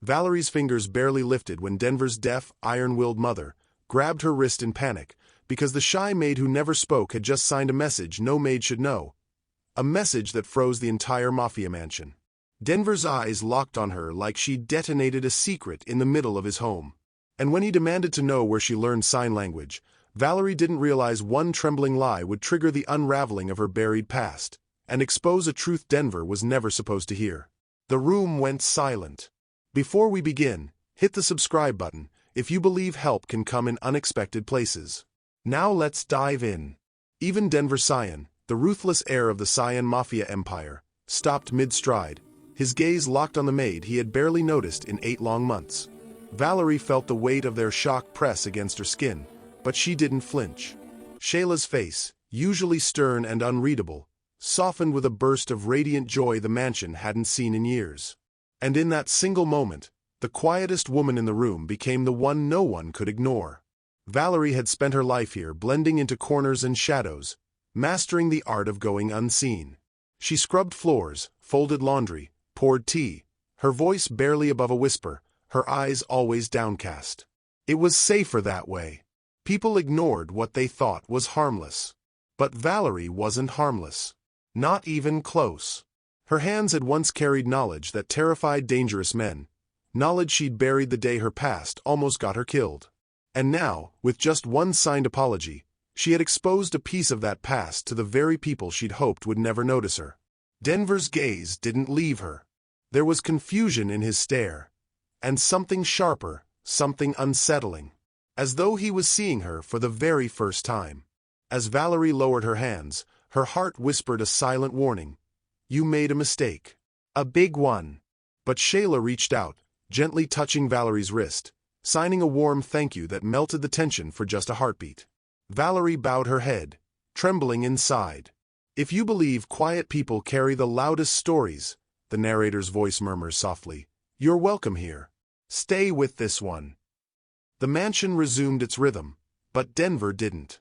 Valerie's fingers barely lifted when Denver's deaf, iron-willed mother grabbed her wrist in panic, because the shy maid who never spoke had just signed a message no maid should know. A message that froze the entire Mafia mansion. Denver's eyes locked on her like she'd detonated a secret in the middle of his home. And when he demanded to know where she learned sign language, Valerie didn't realize one trembling lie would trigger the unraveling of her buried past, and expose a truth Denver was never supposed to hear. The room went silent. Before we begin, hit the subscribe button if you believe help can come in unexpected places. Now let's dive in. Even Denver Cyan, the ruthless heir of the Cyan Mafia empire, stopped mid-stride, his gaze locked on the maid he had barely noticed in 8 long months. Valerie felt the weight of their shock press against her skin, but she didn't flinch. Shayla's face, usually stern and unreadable, softened with a burst of radiant joy the mansion hadn't seen in years. And in that single moment, the quietest woman in the room became the one no one could ignore. Valerie had spent her life here blending into corners and shadows, mastering the art of going unseen. She scrubbed floors, folded laundry, poured tea, her voice barely above a whisper, her eyes always downcast. It was safer that way. People ignored what they thought was harmless. But Valerie wasn't harmless. Not even close. Her hands had once carried knowledge that terrified dangerous men, knowledge she'd buried the day her past almost got her killed. And now, with just one signed apology, she had exposed a piece of that past to the very people she'd hoped would never notice her. Denver's gaze didn't leave her. There was confusion in his stare, and something sharper, something unsettling, as though he was seeing her for the very first time. As Valerie lowered her hands, her heart whispered a silent warning. You made a mistake. A big one. But Shayla reached out, gently touching Valerie's wrist, signing a warm thank you that melted the tension for just a heartbeat. Valerie bowed her head, trembling inside. If you believe quiet people carry the loudest stories, the narrator's voice murmurs softly, you're welcome here. Stay with this one. The mansion resumed its rhythm, but Denver didn't.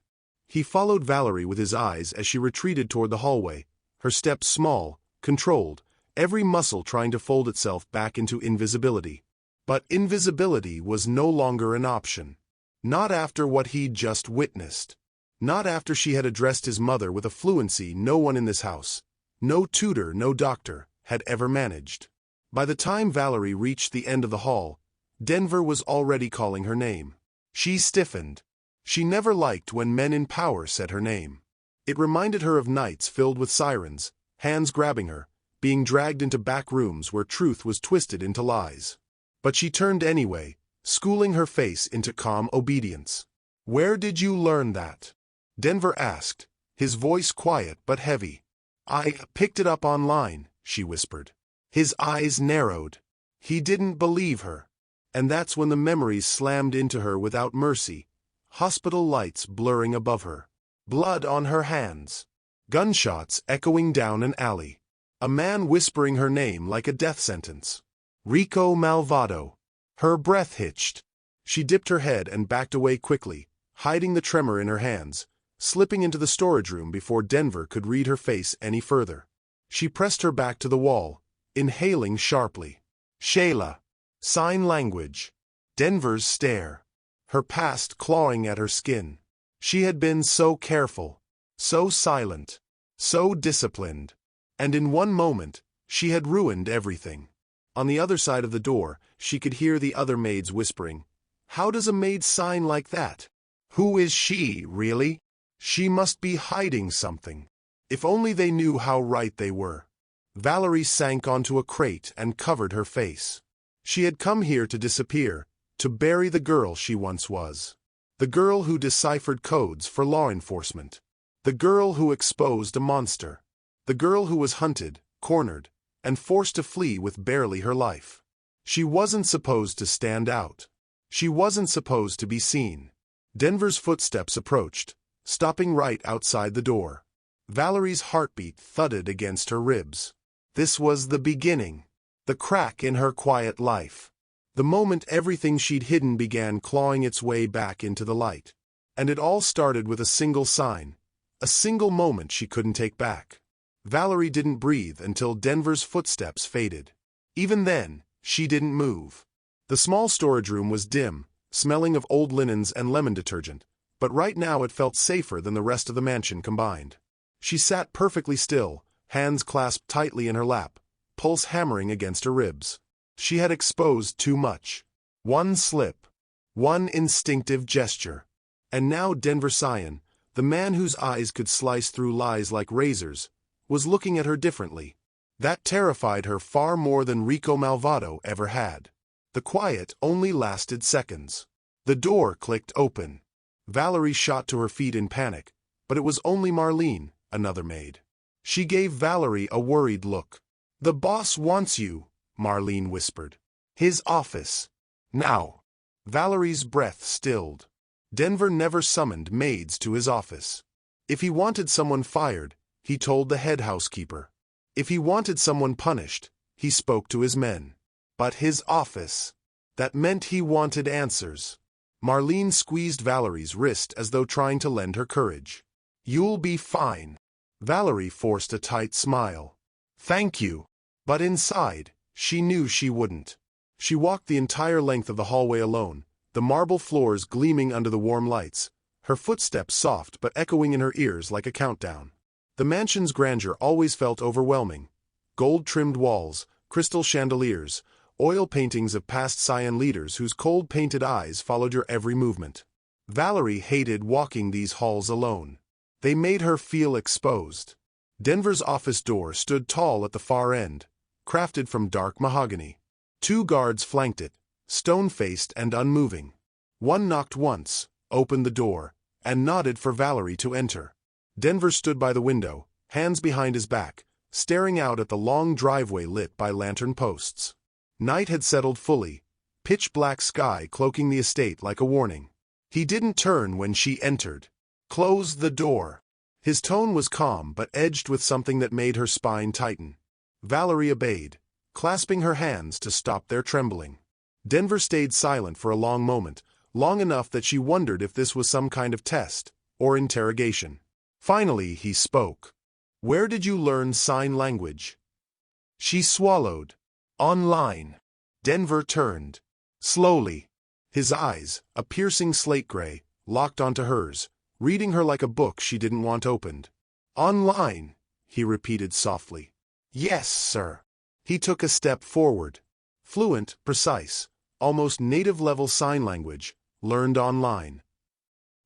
He followed Valerie with his eyes as she retreated toward the hallway, her steps small, controlled, every muscle trying to fold itself back into invisibility. But invisibility was no longer an option. Not after what he'd just witnessed. Not after she had addressed his mother with a fluency no one in this house, no tutor, no doctor, had ever managed. By the time Valerie reached the end of the hall, Denver was already calling her name. She stiffened. She never liked when men in power said her name. It reminded her of nights filled with sirens, hands grabbing her, being dragged into back rooms where truth was twisted into lies. But she turned anyway, schooling her face into calm obedience. Where did you learn that? Denver asked, his voice quiet but heavy. I picked it up online, she whispered. His eyes narrowed. He didn't believe her. And that's when the memories slammed into her without mercy. Hospital lights blurring above her. Blood on her hands. Gunshots echoing down an alley. A man whispering her name like a death sentence. Rico Malvado. Her breath hitched. She dipped her head and backed away quickly, hiding the tremor in her hands, slipping into the storage room before Denver could read her face any further. She pressed her back to the wall, inhaling sharply. Shayla. Sign language. Denver's stare. Her past clawing at her skin. She had been so careful, so silent, so disciplined. And in one moment, she had ruined everything. On the other side of the door, she could hear the other maids whispering, How does a maid sign like that? Who is she, really? She must be hiding something. If only they knew how right they were. Valerie sank onto a crate and covered her face. She had come here to disappear, to bury the girl she once was. The girl who deciphered codes for law enforcement. The girl who exposed a monster. The girl who was hunted, cornered, and forced to flee with barely her life. She wasn't supposed to stand out. She wasn't supposed to be seen. Denver's footsteps approached, stopping right outside the door. Valerie's heartbeat thudded against her ribs. This was the beginning. The crack in her quiet life. The moment everything she'd hidden began clawing its way back into the light. And it all started with a single sign. A single moment she couldn't take back. Valerie didn't breathe until Denver's footsteps faded. Even then, She didn't move. The small storage room was dim, smelling of old linens and lemon detergent, but right now it felt safer than the rest of the mansion combined. She sat perfectly still, hands clasped tightly in her lap, pulse hammering against her ribs. She had exposed too much. One slip. One instinctive gesture. And now Denver Cyan, the man whose eyes could slice through lies like razors, was looking at her differently. That terrified her far more than Rico Malvado ever had. The quiet only lasted seconds. The door clicked open. Valerie shot to her feet in panic, but it was only Marlene, another maid. She gave Valerie a worried look. "The boss wants you," Marlene whispered. "His office. Now." Valerie's breath stilled. Denver never summoned maids to his office. If he wanted someone fired, he told the head housekeeper. If he wanted someone punished, he spoke to his men. But his office. That meant he wanted answers. Marlene squeezed Valerie's wrist as though trying to lend her courage. "You'll be fine." Valerie forced a tight smile. "Thank you." But inside, she knew she wouldn't. She walked the entire length of the hallway alone, the marble floors gleaming under the warm lights, her footsteps soft but echoing in her ears like a countdown. The mansion's grandeur always felt overwhelming. Gold-trimmed walls, crystal chandeliers, oil paintings of past Cyan leaders whose cold-painted eyes followed your every movement. Valerie hated walking these halls alone. They made her feel exposed. Denver's office door stood tall at the far end, crafted from dark mahogany. 2 guards flanked it, stone-faced and unmoving. One knocked once, opened the door, and nodded for Valerie to enter. Denver stood by the window, hands behind his back, staring out at the long driveway lit by lantern posts. Night had settled fully, pitch-black sky cloaking the estate like a warning. He didn't turn when she entered. "Close the door." His tone was calm but edged with something that made her spine tighten. Valerie obeyed, clasping her hands to stop their trembling. Denver stayed silent for a long moment, long enough that she wondered if this was some kind of test or interrogation. Finally, he spoke. "Where did you learn sign language?" She swallowed. "Online." Denver turned. Slowly. His eyes, a piercing slate gray, locked onto hers, reading her like a book she didn't want opened. "Online," he repeated softly. "Yes, sir." He took a step forward. Fluent, precise, almost native-level sign language, learned online.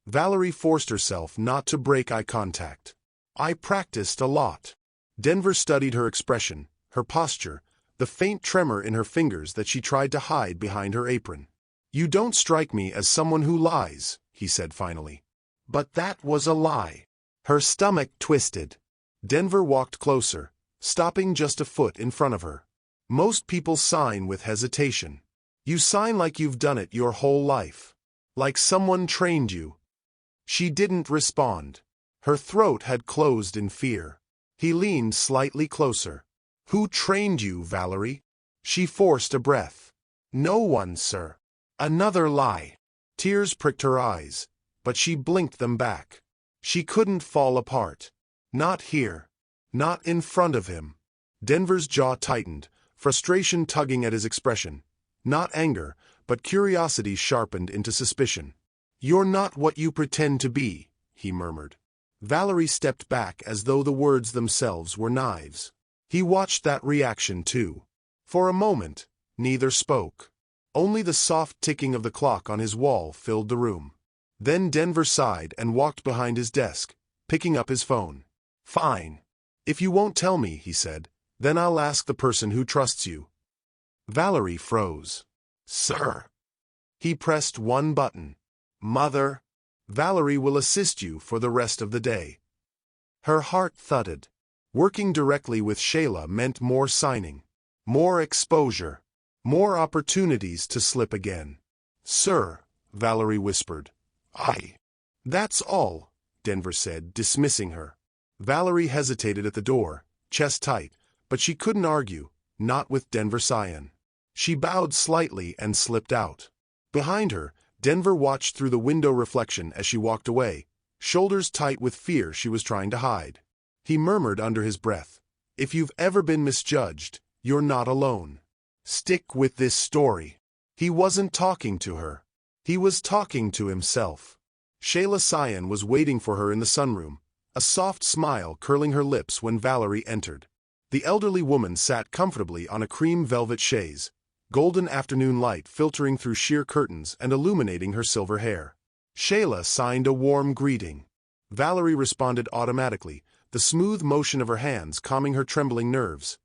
Valerie forced herself not to break eye contact. "I practiced a lot." Denver studied her expression, her posture, the faint tremor in her fingers that she tried to hide behind her apron. "You don't strike me as someone who lies," he said finally. "But that was a lie." Her stomach twisted. Denver walked closer, stopping just a foot in front of her. "Most people sign with hesitation. You sign like you've done it your whole life. Like someone trained you." She didn't respond. Her throat had closed in fear. He leaned slightly closer. "Who trained you, Valerie?" She forced a breath. "No one, sir." Another lie. Tears pricked her eyes, but she blinked them back. She couldn't fall apart. Not here. Not in front of him. Denver's jaw tightened, frustration tugging at his expression. Not anger, but curiosity sharpened into suspicion. "You're not what you pretend to be," he murmured. Valerie stepped back as though the words themselves were knives. He watched that reaction too. For a moment, neither spoke. Only the soft ticking of the clock on his wall filled the room. Then Denver sighed and walked behind his desk, picking up his phone. "Fine. If you won't tell me," he said, "then I'll ask the person who trusts you." Valerie froze. "Sir." He pressed one button. "Mother." "Valerie will assist you for the rest of the day." Her heart thudded. Working directly with Shayla meant more signing, more exposure, more opportunities to slip again. "Sir," Valerie whispered. That's all," Denver said, dismissing her. Valerie hesitated at the door, chest tight, but she couldn't argue, not with Denver Cyan. She bowed slightly and slipped out. Behind her, Denver watched through the window reflection as she walked away, shoulders tight with fear she was trying to hide. He murmured under his breath, "If you've ever been misjudged, you're not alone." Stick with this story. He wasn't talking to her. He was talking to himself. Shayla Cyan was waiting for her in the sunroom, a soft smile curling her lips when Valerie entered. The elderly woman sat comfortably on a cream velvet chaise, golden afternoon light filtering through sheer curtains and illuminating her silver hair. Shayla signed a warm greeting. Valerie responded automatically, the smooth motion of her hands calming her trembling nerves.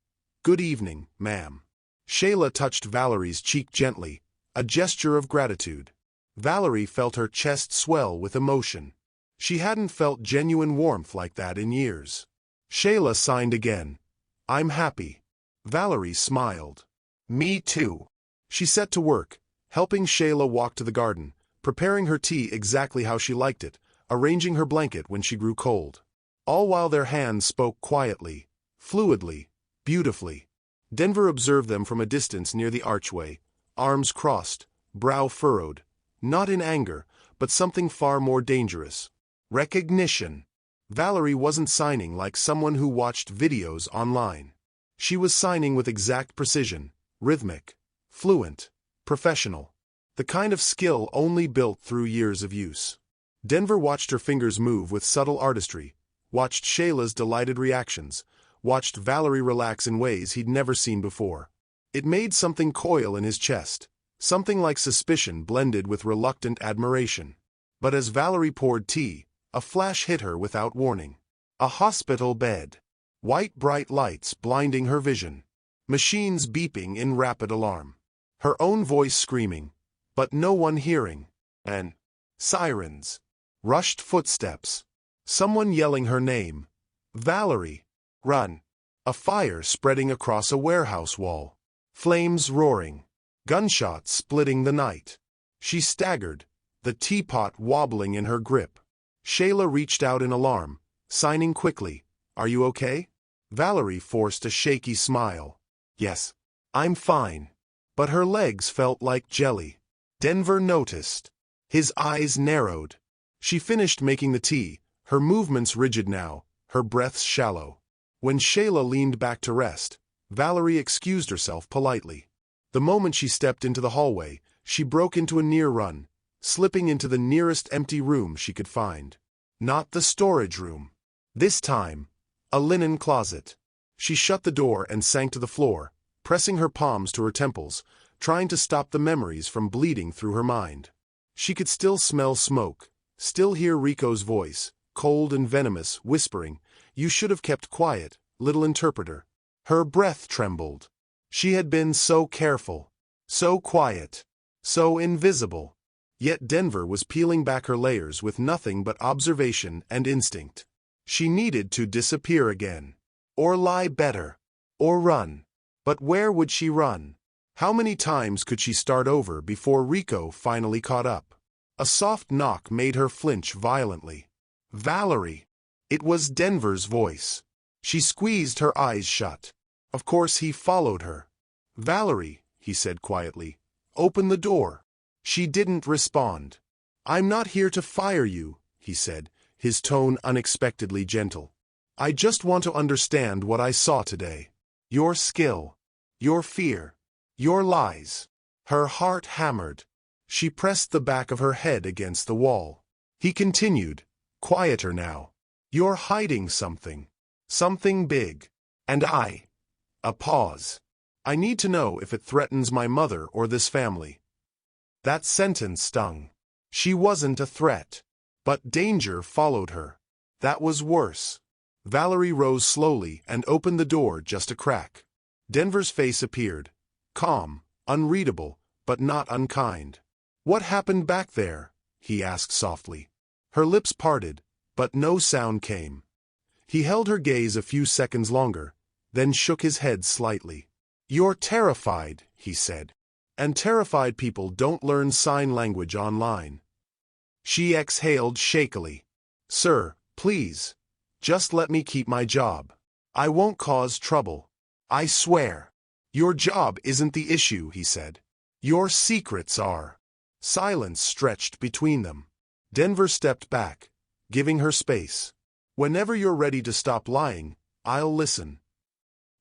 "Good evening, ma'am." Shayla touched Valerie's cheek gently, a gesture of gratitude. Valerie felt her chest swell with emotion. She hadn't felt genuine warmth like that in years. Shayla signed again. "I'm happy." Valerie smiled. "Me too." She set to work, helping Shayla walk to the garden, preparing her tea exactly how she liked it, arranging her blanket when she grew cold. All while their hands spoke quietly, fluidly, beautifully. Denver observed them from a distance near the archway, arms crossed, brow furrowed, not in anger, but something far more dangerous. Recognition. Valerie wasn't signing like someone who watched videos online. She was signing with exact precision, rhythmic, fluent, professional. The kind of skill only built through years of use. Denver watched her fingers move with subtle artistry, watched Shayla's delighted reactions, watched Valerie relax in ways he'd never seen before. It made something coil in his chest, something like suspicion blended with reluctant admiration. But as Valerie poured tea, a flash hit her without warning. A hospital bed. White bright lights blinding her vision. Machines beeping in rapid alarm. Her own voice screaming, but no one hearing. And sirens. Rushed footsteps. Someone yelling her name. "Valerie! Run!" A fire spreading across a warehouse wall. Flames roaring. Gunshots splitting the night. She staggered, the teapot wobbling in her grip. Shayla reached out in alarm, signing quickly. "Are you okay?" Valerie forced a shaky smile. "Yes, I'm fine." But her legs felt like jelly. Denver noticed. His eyes narrowed. She finished making the tea, her movements rigid now, her breaths shallow. When Shayla leaned back to rest, Valerie excused herself politely. The moment she stepped into the hallway, she broke into a near run, slipping into the nearest empty room she could find. Not the storage room. This time, a linen closet. She shut the door and sank to the floor, pressing her palms to her temples, trying to stop the memories from bleeding through her mind. She could still smell smoke, still hear Rico's voice, cold and venomous, whispering, "You should have kept quiet, little interpreter." Her breath trembled. She had been so careful, so quiet, so invisible. Yet Denver was peeling back her layers with nothing but observation and instinct. She needed to disappear again. Or lie better. Or run. But where would she run? How many times could she start over before Rico finally caught up? A soft knock made her flinch violently. "Valerie!" It was Denver's voice. She squeezed her eyes shut. Of course he followed her. "Valerie," he said quietly, "open the door." She didn't respond. "I'm not here to fire you," he said, his tone unexpectedly gentle. "I just want to understand what I saw today. Your skill. Your fear. Your lies." Her heart hammered. She pressed the back of her head against the wall. He continued, quieter now. "You're hiding something. Something big. And A pause. "I need to know if it threatens my mother or this family." That sentence stung. She wasn't a threat. But danger followed her. That was worse. Valerie rose slowly and opened the door just a crack. Denver's face appeared. Calm, unreadable, but not unkind. "What happened back there?" he asked softly. Her lips parted, but no sound came. He held her gaze a few seconds longer, then shook his head slightly. "You're terrified," he said. "And terrified people don't learn sign language online." She exhaled shakily. "Sir, please. Just let me keep my job. I won't cause trouble. I swear." "Your job isn't the issue," he said. "Your secrets are." Silence stretched between them. Denver stepped back, giving her space. "Whenever you're ready to stop lying, I'll listen."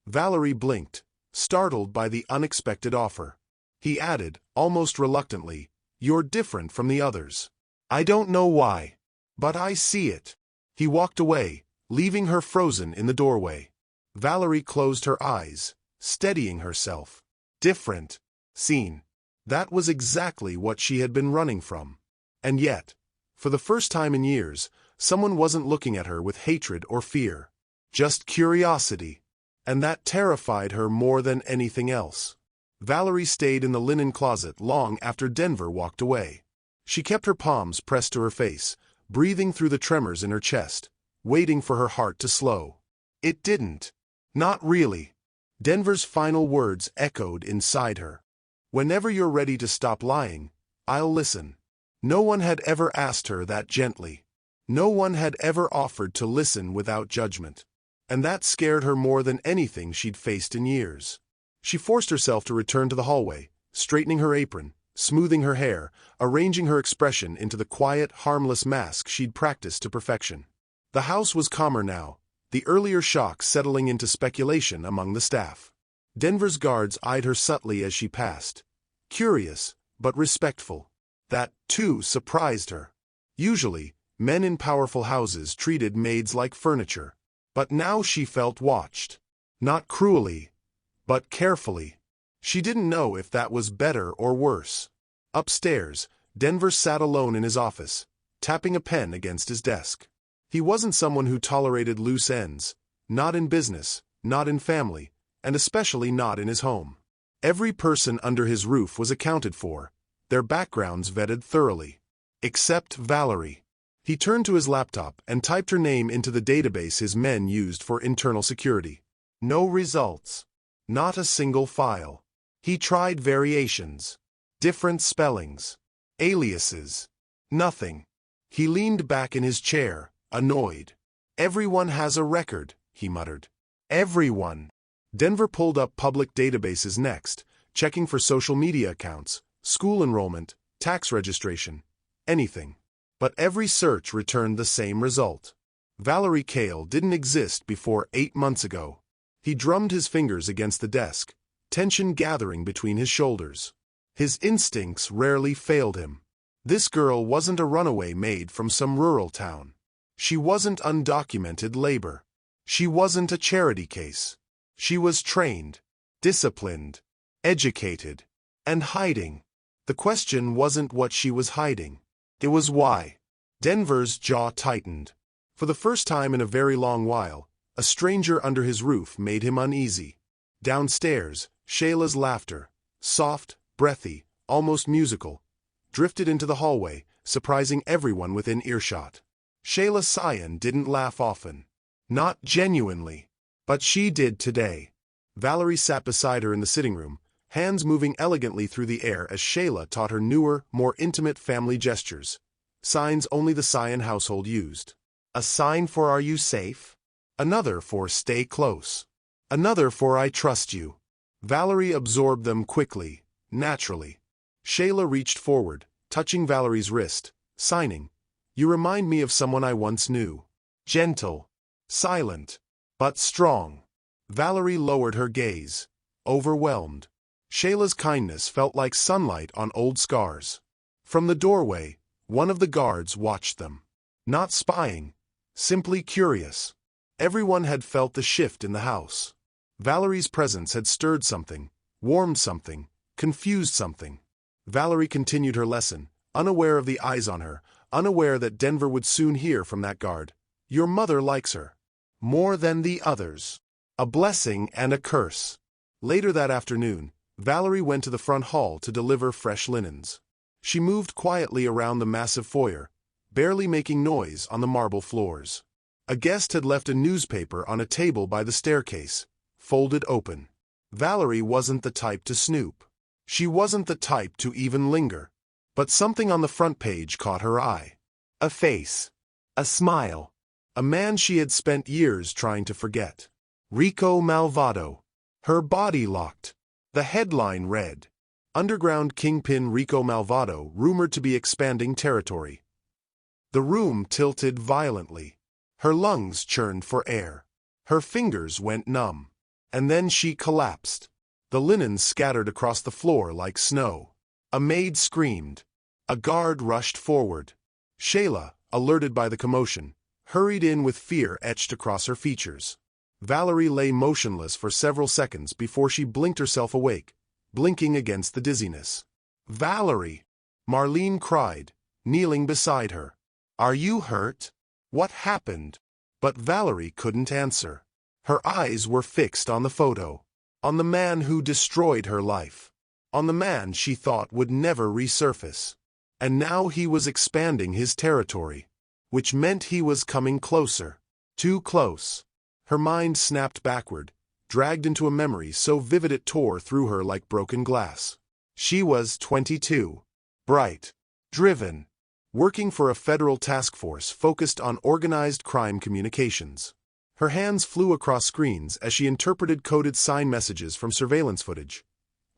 Valerie blinked, startled by the unexpected offer. He added, almost reluctantly, "You're different from the others. I don't know why, but I see it." He walked away, leaving her frozen in the doorway. Valerie closed her eyes, steadying herself. Different. Seen. That was exactly what she had been running from. And yet, for the first time in years, someone wasn't looking at her with hatred or fear. Just curiosity. And that terrified her more than anything else. Valerie stayed in the linen closet long after Denver walked away. She kept her palms pressed to her face, breathing through the tremors in her chest, waiting for her heart to slow. It didn't. Not really. Denver's final words echoed inside her. "Whenever you're ready to stop lying, I'll listen." No one had ever asked her that gently. No one had ever offered to listen without judgment. And that scared her more than anything she'd faced in years. She forced herself to return to the hallway, straightening her apron, smoothing her hair, arranging her expression into the quiet, harmless mask she'd practiced to perfection. The house was calmer now, the earlier shock settling into speculation among the staff. Denver's guards eyed her subtly as she passed, curious but respectful. That, too, surprised her. Usually, men in powerful houses treated maids like furniture. But now she felt watched. Not cruelly, but carefully. She didn't know if that was better or worse. Upstairs, Denver sat alone in his office, tapping a pen against his desk. He wasn't someone who tolerated loose ends, not in business, not in family, and especially not in his home. Every person under his roof was accounted for, their backgrounds vetted thoroughly. Except Valerie. He turned to his laptop and typed her name into the database his men used for internal security. No results. Not a single file. He tried variations. Different spellings. Aliases. Nothing. He leaned back in his chair, annoyed. "Everyone has a record," he muttered. "Everyone." Denver pulled up public databases next, checking for social media accounts, school enrollment, tax registration, anything. But every search returned the same result. Valerie Cale didn't exist before 8 months ago. He drummed his fingers against the desk, tension gathering between his shoulders. His instincts rarely failed him. This girl wasn't a runaway maid from some rural town. She wasn't undocumented labor. She wasn't a charity case. She was trained, disciplined, educated, and hiding. The question wasn't what she was hiding. It was why. Denver's jaw tightened. For the first time in a very long while, a stranger under his roof made him uneasy. Downstairs, Shayla's laughter, soft, breathy, almost musical, drifted into the hallway, surprising everyone within earshot. Shayla Cyan didn't laugh often. Not genuinely. But she did today. Valerie sat beside her in the sitting room, hands moving elegantly through the air as Shayla taught her newer, more intimate family gestures. Signs only the Cyan household used. A sign for "Are you safe?" Another for "Stay close." Another for "I trust you." Valerie absorbed them quickly, naturally. Shayla reached forward, touching Valerie's wrist, signing, "You remind me of someone I once knew." Gentle. Silent. But strong. Valerie lowered her gaze, overwhelmed. Shayla's kindness felt like sunlight on old scars. From the doorway, one of the guards watched them. Not spying, simply curious. Everyone had felt the shift in the house. Valerie's presence had stirred something, warmed something, confused something. Valerie continued her lesson, unaware of the eyes on her, unaware that Denver would soon hear from that guard. "Your mother likes her. More than the others." A blessing and a curse. Later that afternoon, Valerie went to the front hall to deliver fresh linens. She moved quietly around the massive foyer, barely making noise on the marble floors. A guest had left a newspaper on a table by the staircase, folded open. Valerie wasn't the type to snoop. She wasn't the type to even linger. But something on the front page caught her eye. A face. A smile. A man she had spent years trying to forget. Rico Malvado. Her body locked. The headline read, "Underground Kingpin Rico Malvado rumored to be expanding territory." The room tilted violently. Her lungs churned for air. Her fingers went numb. And then she collapsed. The linen scattered across the floor like snow. A maid screamed. A guard rushed forward. Shayla, alerted by the commotion, hurried in with fear etched across her features. Valerie lay motionless for several seconds before she blinked herself awake, blinking against the dizziness. "Valerie!" Marlene cried, kneeling beside her. "Are you hurt? What happened?" But Valerie couldn't answer. Her eyes were fixed on the photo, on the man who destroyed her life, on the man she thought would never resurface. And now he was expanding his territory, which meant he was coming closer. Too close. Her mind snapped backward, dragged into a memory so vivid it tore through her like broken glass. She was 22, bright, driven, working for a federal task force focused on organized crime communications. Her hands flew across screens as she interpreted coded sign messages from surveillance footage.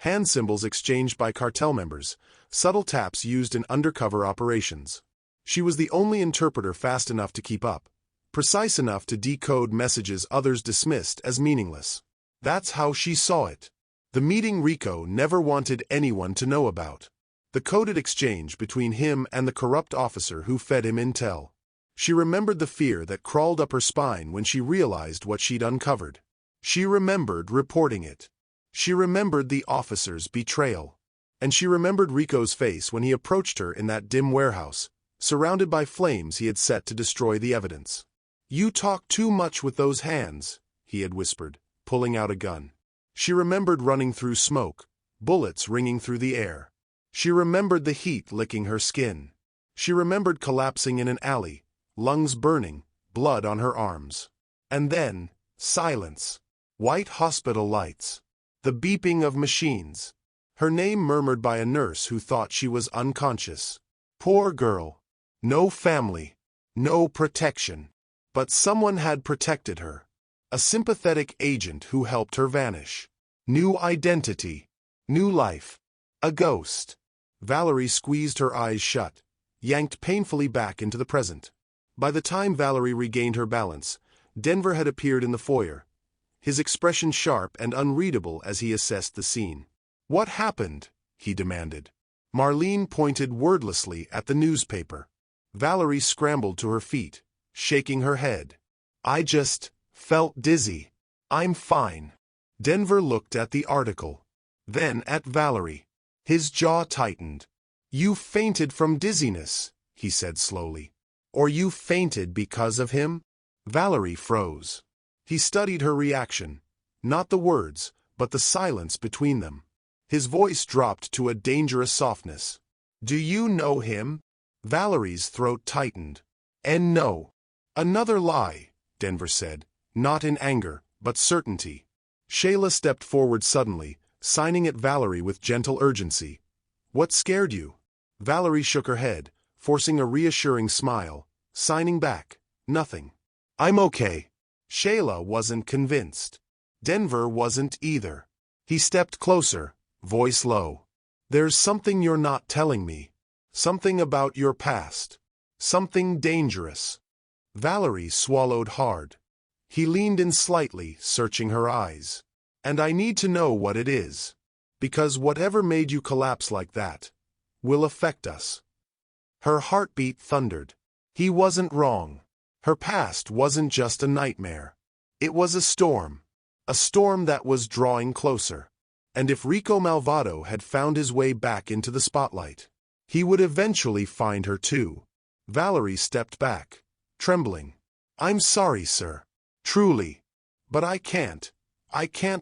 Hand symbols exchanged by cartel members, subtle taps used in undercover operations. She was the only interpreter fast enough to keep up, precise enough to decode messages others dismissed as meaningless. That's how she saw it. The meeting Rico never wanted anyone to know about. The coded exchange between him and the corrupt officer who fed him intel. She remembered the fear that crawled up her spine when she realized what she'd uncovered. She remembered reporting it. She remembered the officer's betrayal. And she remembered Rico's face when he approached her in that dim warehouse, surrounded by flames he had set to destroy the evidence. "You talk too much with those hands," he had whispered, pulling out a gun. She remembered running through smoke, bullets ringing through the air. She remembered the heat licking her skin. She remembered collapsing in an alley, lungs burning, blood on her arms. And then, silence. White hospital lights. The beeping of machines. Her name murmured by a nurse who thought she was unconscious. Poor girl. No family. No protection. But someone had protected her. A sympathetic agent who helped her vanish. New identity. New life. A ghost. Valerie squeezed her eyes shut, yanked painfully back into the present. By the time Valerie regained her balance, Denver had appeared in the foyer, his expression sharp and unreadable as he assessed the scene. "What happened?" he demanded. Marlene pointed wordlessly at the newspaper. Valerie scrambled to her feet, shaking her head. "I just felt dizzy. I'm fine." Denver looked at the article, then at Valerie. His jaw tightened. "You fainted from dizziness," he said slowly. "Or you fainted because of him?" Valerie froze. He studied her reaction, not the words, but the silence between them. His voice dropped to a dangerous softness. "Do you know him?" Valerie's throat tightened. "And no." "Another lie," Denver said, not in anger, but certainty. Shayla stepped forward suddenly, signing at Valerie with gentle urgency. "What scared you?" Valerie shook her head, forcing a reassuring smile, signing back, "Nothing. I'm okay." Shayla wasn't convinced. Denver wasn't either. He stepped closer, voice low. "There's something you're not telling me. Something about your past. Something dangerous." Valerie swallowed hard. He leaned in slightly, searching her eyes. "And I need to know what it is. Because whatever made you collapse like that will affect us." Her heartbeat thundered. He wasn't wrong. Her past wasn't just a nightmare. It was a storm that was drawing closer. And if Rico Malvado had found his way back into the spotlight, he would eventually find her too. Valerie stepped back, trembling. "I'm sorry, sir. Truly. But I can't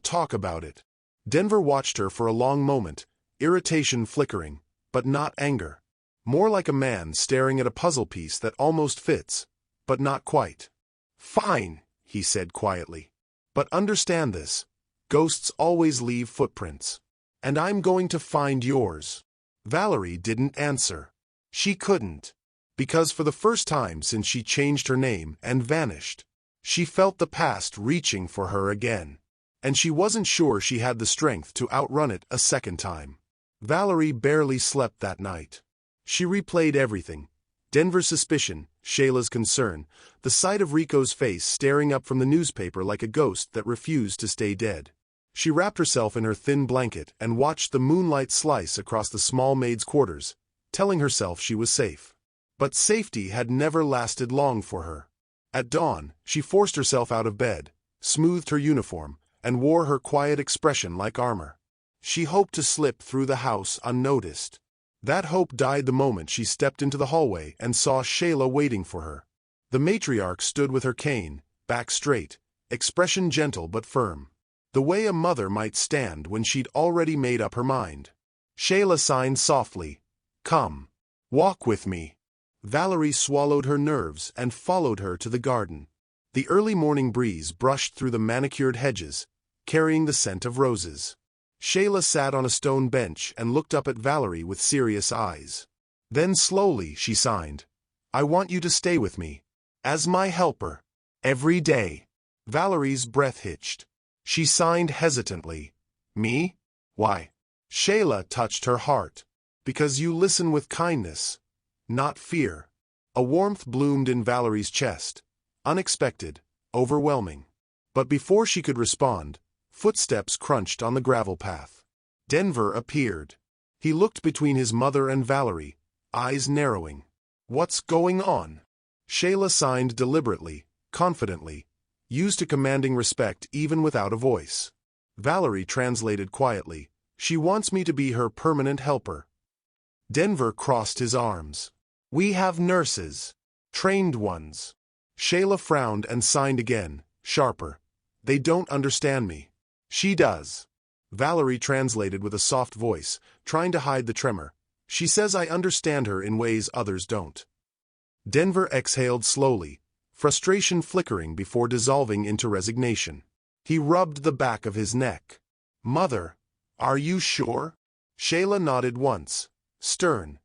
talk about it." Denver watched her for a long moment, irritation flickering, but not anger. More like a man staring at a puzzle piece that almost fits, but not quite. "Fine," he said quietly. "But understand this. Ghosts always leave footprints. And I'm going to find yours." Valerie didn't answer. She couldn't. Because for the first time since she changed her name and vanished, she felt the past reaching for her again. And she wasn't sure she had the strength to outrun it a second time. Valerie barely slept that night. She replayed everything. Denver's suspicion, Shayla's concern, the sight of Rico's face staring up from the newspaper like a ghost that refused to stay dead. She wrapped herself in her thin blanket and watched the moonlight slice across the small maid's quarters, telling herself she was safe. But safety had never lasted long for her. At dawn, she forced herself out of bed, smoothed her uniform, and wore her quiet expression like armor. She hoped to slip through the house unnoticed. That hope died the moment she stepped into the hallway and saw Shayla waiting for her. The matriarch stood with her cane, back straight, expression gentle but firm. The way a mother might stand when she'd already made up her mind. Shayla signed softly, "Come. Walk with me." Valerie swallowed her nerves and followed her to the garden. The early morning breeze brushed through the manicured hedges, carrying the scent of roses. Shayla sat on a stone bench and looked up at Valerie with serious eyes. Then slowly she signed, "I want you to stay with me. As my helper. Every day." Valerie's breath hitched. She signed hesitantly, "Me? Why?" Shayla touched her heart. "Because you listen with kindness, not fear." A warmth bloomed in Valerie's chest, unexpected, overwhelming. But before she could respond, footsteps crunched on the gravel path. Denver appeared. He looked between his mother and Valerie, eyes narrowing. "What's going on?" Shayla signed deliberately, confidently, used to commanding respect even without a voice. Valerie translated quietly, "She wants me to be her permanent helper." Denver crossed his arms. "We have nurses. Trained ones." Shayla frowned and signed again, sharper. "They don't understand me." "She does." Valerie translated with a soft voice, trying to hide the tremor. "She says I understand her in ways others don't." Denver exhaled slowly, frustration flickering before dissolving into resignation. He rubbed the back of his neck. "Mother, are you sure?" Shayla nodded once, stern,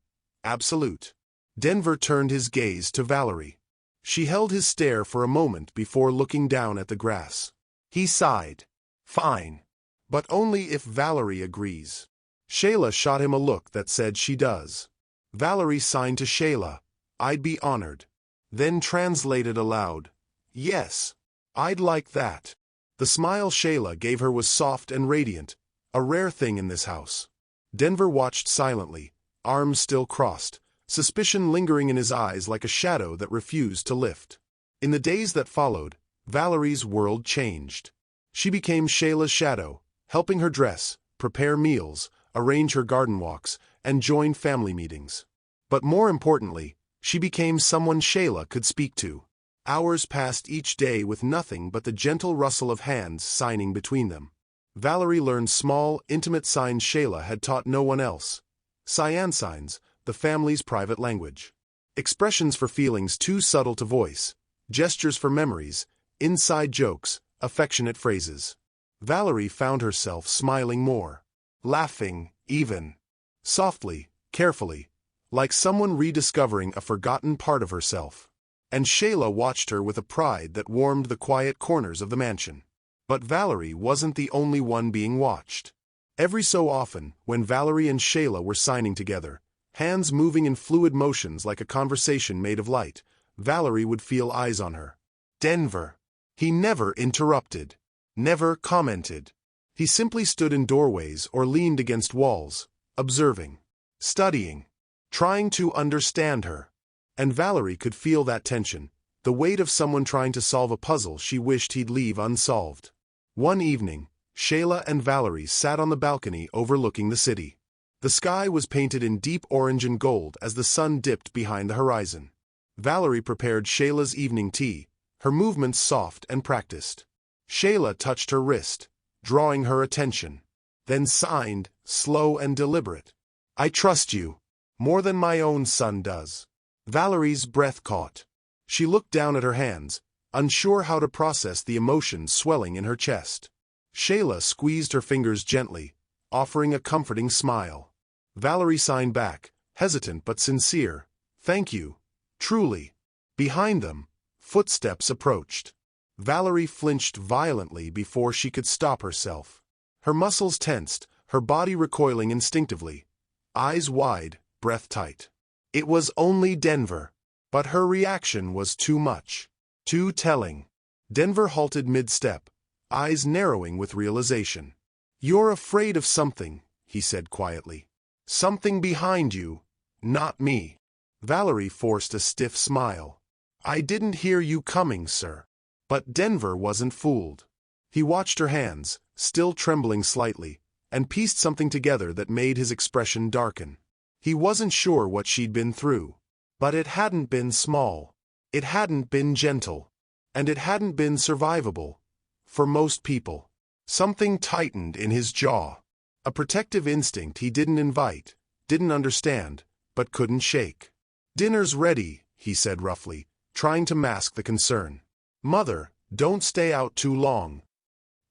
absolute. Denver turned his gaze to Valerie. She held his stare for a moment before looking down at the grass. He sighed. "Fine. But only if Valerie agrees." Shayla shot him a look that said she does. Valerie signed to Shayla, "I'd be honored." Then translated aloud, "Yes, I'd like that." The smile Shayla gave her was soft and radiant, a rare thing in this house. Denver watched silently, arms still crossed, suspicion lingering in his eyes like a shadow that refused to lift. In the days that followed, Valerie's world changed. She became Shayla's shadow, helping her dress, prepare meals, arrange her garden walks, and join family meetings. But more importantly, she became someone Shayla could speak to. Hours passed each day with nothing but the gentle rustle of hands signing between them. Valerie learned small, intimate signs Shayla had taught no one else. Cyan signs, the family's private language. Expressions for feelings too subtle to voice, gestures for memories, inside jokes, affectionate phrases. Valerie found herself smiling more, laughing, even. Softly, carefully, like someone rediscovering a forgotten part of herself. And Shayla watched her with a pride that warmed the quiet corners of the mansion. But Valerie wasn't the only one being watched. Every so often, when Valerie and Shayla were signing together, hands moving in fluid motions like a conversation made of light, Valerie would feel eyes on her. Denver. He never interrupted, never commented. He simply stood in doorways or leaned against walls, observing, studying, trying to understand her. And Valerie could feel that tension, the weight of someone trying to solve a puzzle she wished he'd leave unsolved. One evening, Shayla and Valerie sat on the balcony overlooking the city. The sky was painted in deep orange and gold as the sun dipped behind the horizon. Valerie prepared Shayla's evening tea, her movements soft and practiced. Shayla touched her wrist, drawing her attention, then signed, slow and deliberate, "I trust you, more than my own son does." Valerie's breath caught. She looked down at her hands, unsure how to process the emotions swelling in her chest. Shayla squeezed her fingers gently, offering a comforting smile. Valerie signed back, hesitant but sincere, "Thank you, truly." Behind them, footsteps approached. Valerie flinched violently before she could stop herself. Her muscles tensed, her body recoiling instinctively. Eyes wide, breath tight. It was only Denver. But her reaction was too much. Too telling. Denver halted mid-step, eyes narrowing with realization. "You're afraid of something," he said quietly. "Something behind you, not me." Valerie forced a stiff smile. "I didn't hear you coming, sir." But Denver wasn't fooled. He watched her hands, still trembling slightly, and pieced something together that made his expression darken. He wasn't sure what she'd been through. But it hadn't been small. It hadn't been gentle. And it hadn't been survivable. For most people. Something tightened in his jaw. A protective instinct he didn't invite, didn't understand, but couldn't shake. "Dinner's ready," he said roughly, trying to mask the concern. "Mother, don't stay out too long."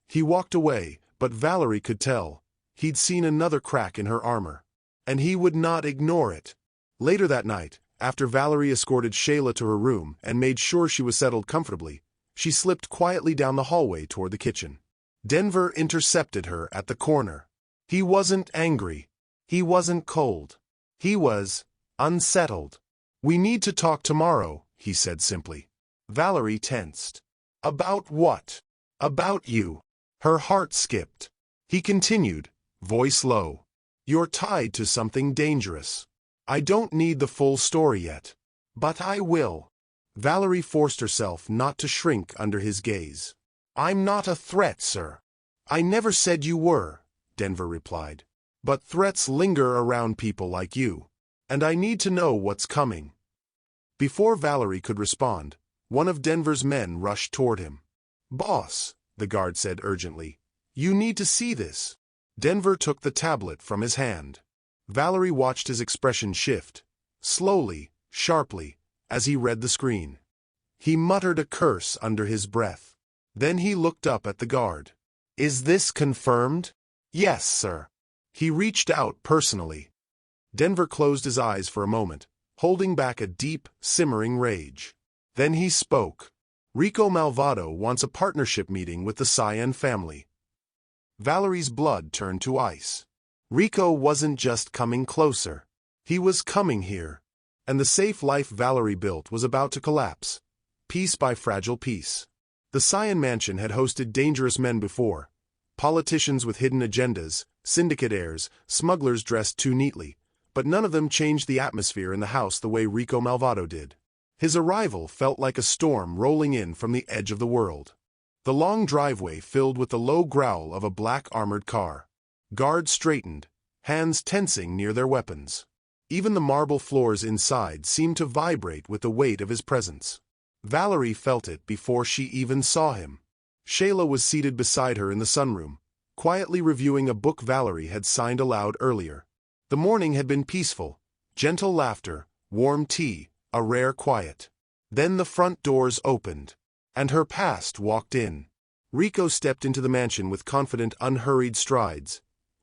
He walked away, but Valerie could tell. He'd seen another crack in her armor. And he would not ignore it. Later that night, after Valerie escorted Shayla to her room and made sure she was settled comfortably, she slipped quietly down the hallway toward the kitchen. Denver intercepted her at the corner. He wasn't angry. He wasn't cold. He was unsettled. "We need to talk tomorrow," he said simply. Valerie tensed. "About what?" "About you." Her heart skipped. He continued, voice low. "You're tied to something dangerous. I don't need the full story yet. But I will." Valerie forced herself not to shrink under his gaze. "I'm not a threat, sir." "I never said you were," Denver replied. "But threats linger around people like you. And I need to know what's coming." Before Valerie could respond, one of Denver's men rushed toward him. "Boss," the guard said urgently, "you need to see this." Denver took the tablet from his hand. Valerie watched his expression shift, slowly, sharply, as he read the screen. He muttered a curse under his breath. Then he looked up at the guard. "Is this confirmed?" "Yes, sir." He reached out personally. Denver closed his eyes for a moment, holding back a deep, simmering rage. Then he spoke. "Rico Malvado wants a partnership meeting with the Cyan family." Valerie's blood turned to ice. Rico wasn't just coming closer. He was coming here. And the safe life Valerie built was about to collapse, piece by fragile piece. The Cyan mansion had hosted dangerous men before. Politicians with hidden agendas, syndicate heirs, smugglers dressed too neatly. But none of them changed the atmosphere in the house the way Rico Malvado did. His arrival felt like a storm rolling in from the edge of the world. The long driveway filled with the low growl of a black armored car. Guards straightened, hands tensing near their weapons. Even the marble floors inside seemed to vibrate with the weight of his presence. Valerie felt it before she even saw him. Shayla was seated beside her in the sunroom, quietly reviewing a book Valerie had signed aloud earlier. The morning had been peaceful, gentle laughter, warm tea, a rare quiet. Then the front doors opened, and her past walked in. Rico stepped into the mansion with confident, unhurried strides,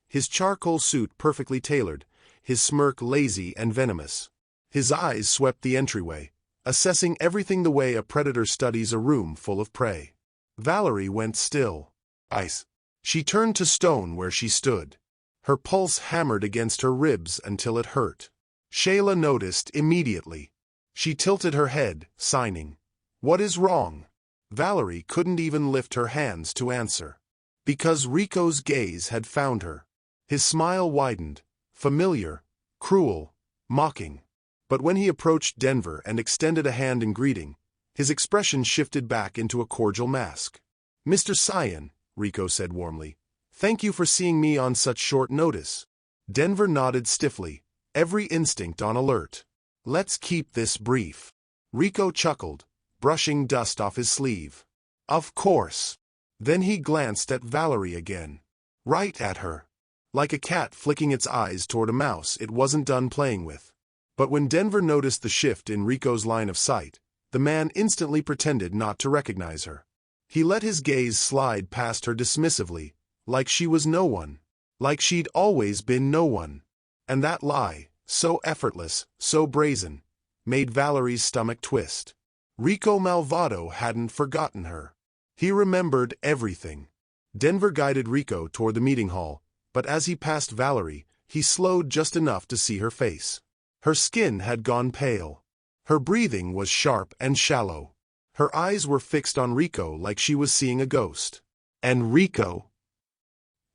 his charcoal suit perfectly tailored, his smirk lazy and venomous. His eyes swept the entryway, assessing everything the way a predator studies a room full of prey. Valerie went still. Ice. She turned to stone where she stood. Her pulse hammered against her ribs until it hurt. Shayla noticed immediately. She tilted her head, signing. "What is wrong?" Valerie couldn't even lift her hands to answer. Because Rico's gaze had found her. His smile widened, familiar, cruel, mocking. But when he approached Denver and extended a hand in greeting, his expression shifted back into a cordial mask. "Mr. Cyan," Rico said warmly, "thank you for seeing me on such short notice." Denver nodded stiffly, every instinct on alert. "Let's keep this brief." Rico chuckled, brushing dust off his sleeve. "Of course." Then he glanced at Valerie again. Right at her. Like a cat flicking its eyes toward a mouse it wasn't done playing with. But when Denver noticed the shift in Rico's line of sight, the man instantly pretended not to recognize her. He let his gaze slide past her dismissively, like she was no one. Like she'd always been no one. And that lie, so effortless, so brazen, made Valerie's stomach twist. Rico Malvado hadn't forgotten her. He remembered everything. Denver guided Rico toward the meeting hall, but as he passed Valerie, he slowed just enough to see her face. Her skin had gone pale. Her breathing was sharp and shallow. Her eyes were fixed on Rico like she was seeing a ghost. And Rico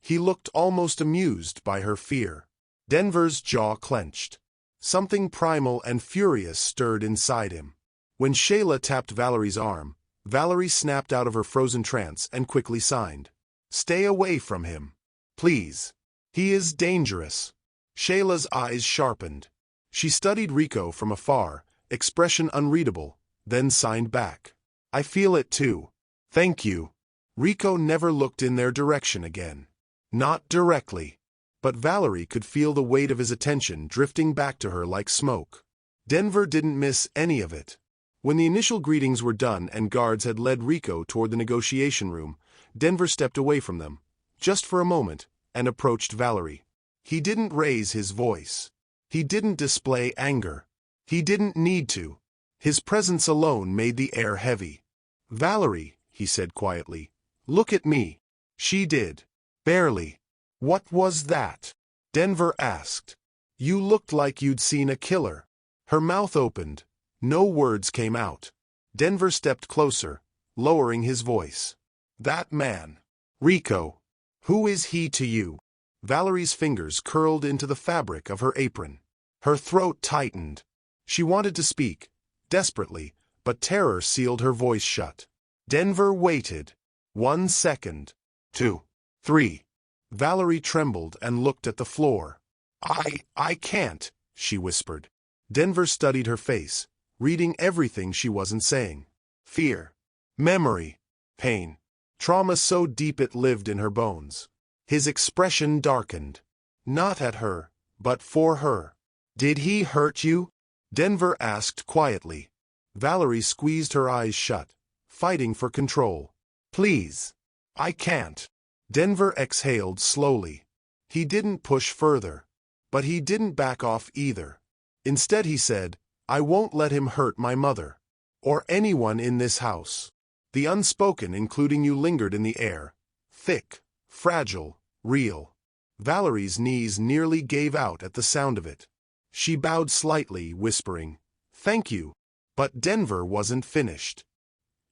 He looked almost amused by her fear. Denver's jaw clenched. Something primal and furious stirred inside him. When Shayla tapped Valerie's arm, Valerie snapped out of her frozen trance and quickly signed. "Stay away from him. Please. He is dangerous." Shayla's eyes sharpened. She studied Rico from afar, expression unreadable, then signed back. "I feel it too. Thank you." Rico never looked in their direction again. Not directly. But Valerie could feel the weight of his attention drifting back to her like smoke. Denver didn't miss any of it. When the initial greetings were done and guards had led Rico toward the negotiation room, Denver stepped away from them, just for a moment, and approached Valerie. He didn't raise his voice. He didn't display anger. He didn't need to. His presence alone made the air heavy. "Valerie," he said quietly, "look at me." She did. Barely. "What was that?" Denver asked. "You looked like you'd seen a killer." Her mouth opened. No words came out. Denver stepped closer, lowering his voice. "That man. Rico. Who is he to you?" Valerie's fingers curled into the fabric of her apron. Her throat tightened. She wanted to speak, desperately, but terror sealed her voice shut. Denver waited. 1 second. 2. 3. Valerie trembled and looked at the floor. I can't," she whispered. Denver studied her face, reading everything she wasn't saying. Fear. Memory. Pain. Trauma so deep it lived in her bones. His expression darkened. Not at her, but for her. "Did he hurt you?" Denver asked quietly. Valerie squeezed her eyes shut, fighting for control. "Please. I can't." Denver exhaled slowly. He didn't push further. But he didn't back off either. Instead he said, "I won't let him hurt my mother. Or anyone in this house." The unspoken including you lingered in the air. Thick, fragile, real. Valerie's knees nearly gave out at the sound of it. She bowed slightly, whispering, "Thank you." But Denver wasn't finished.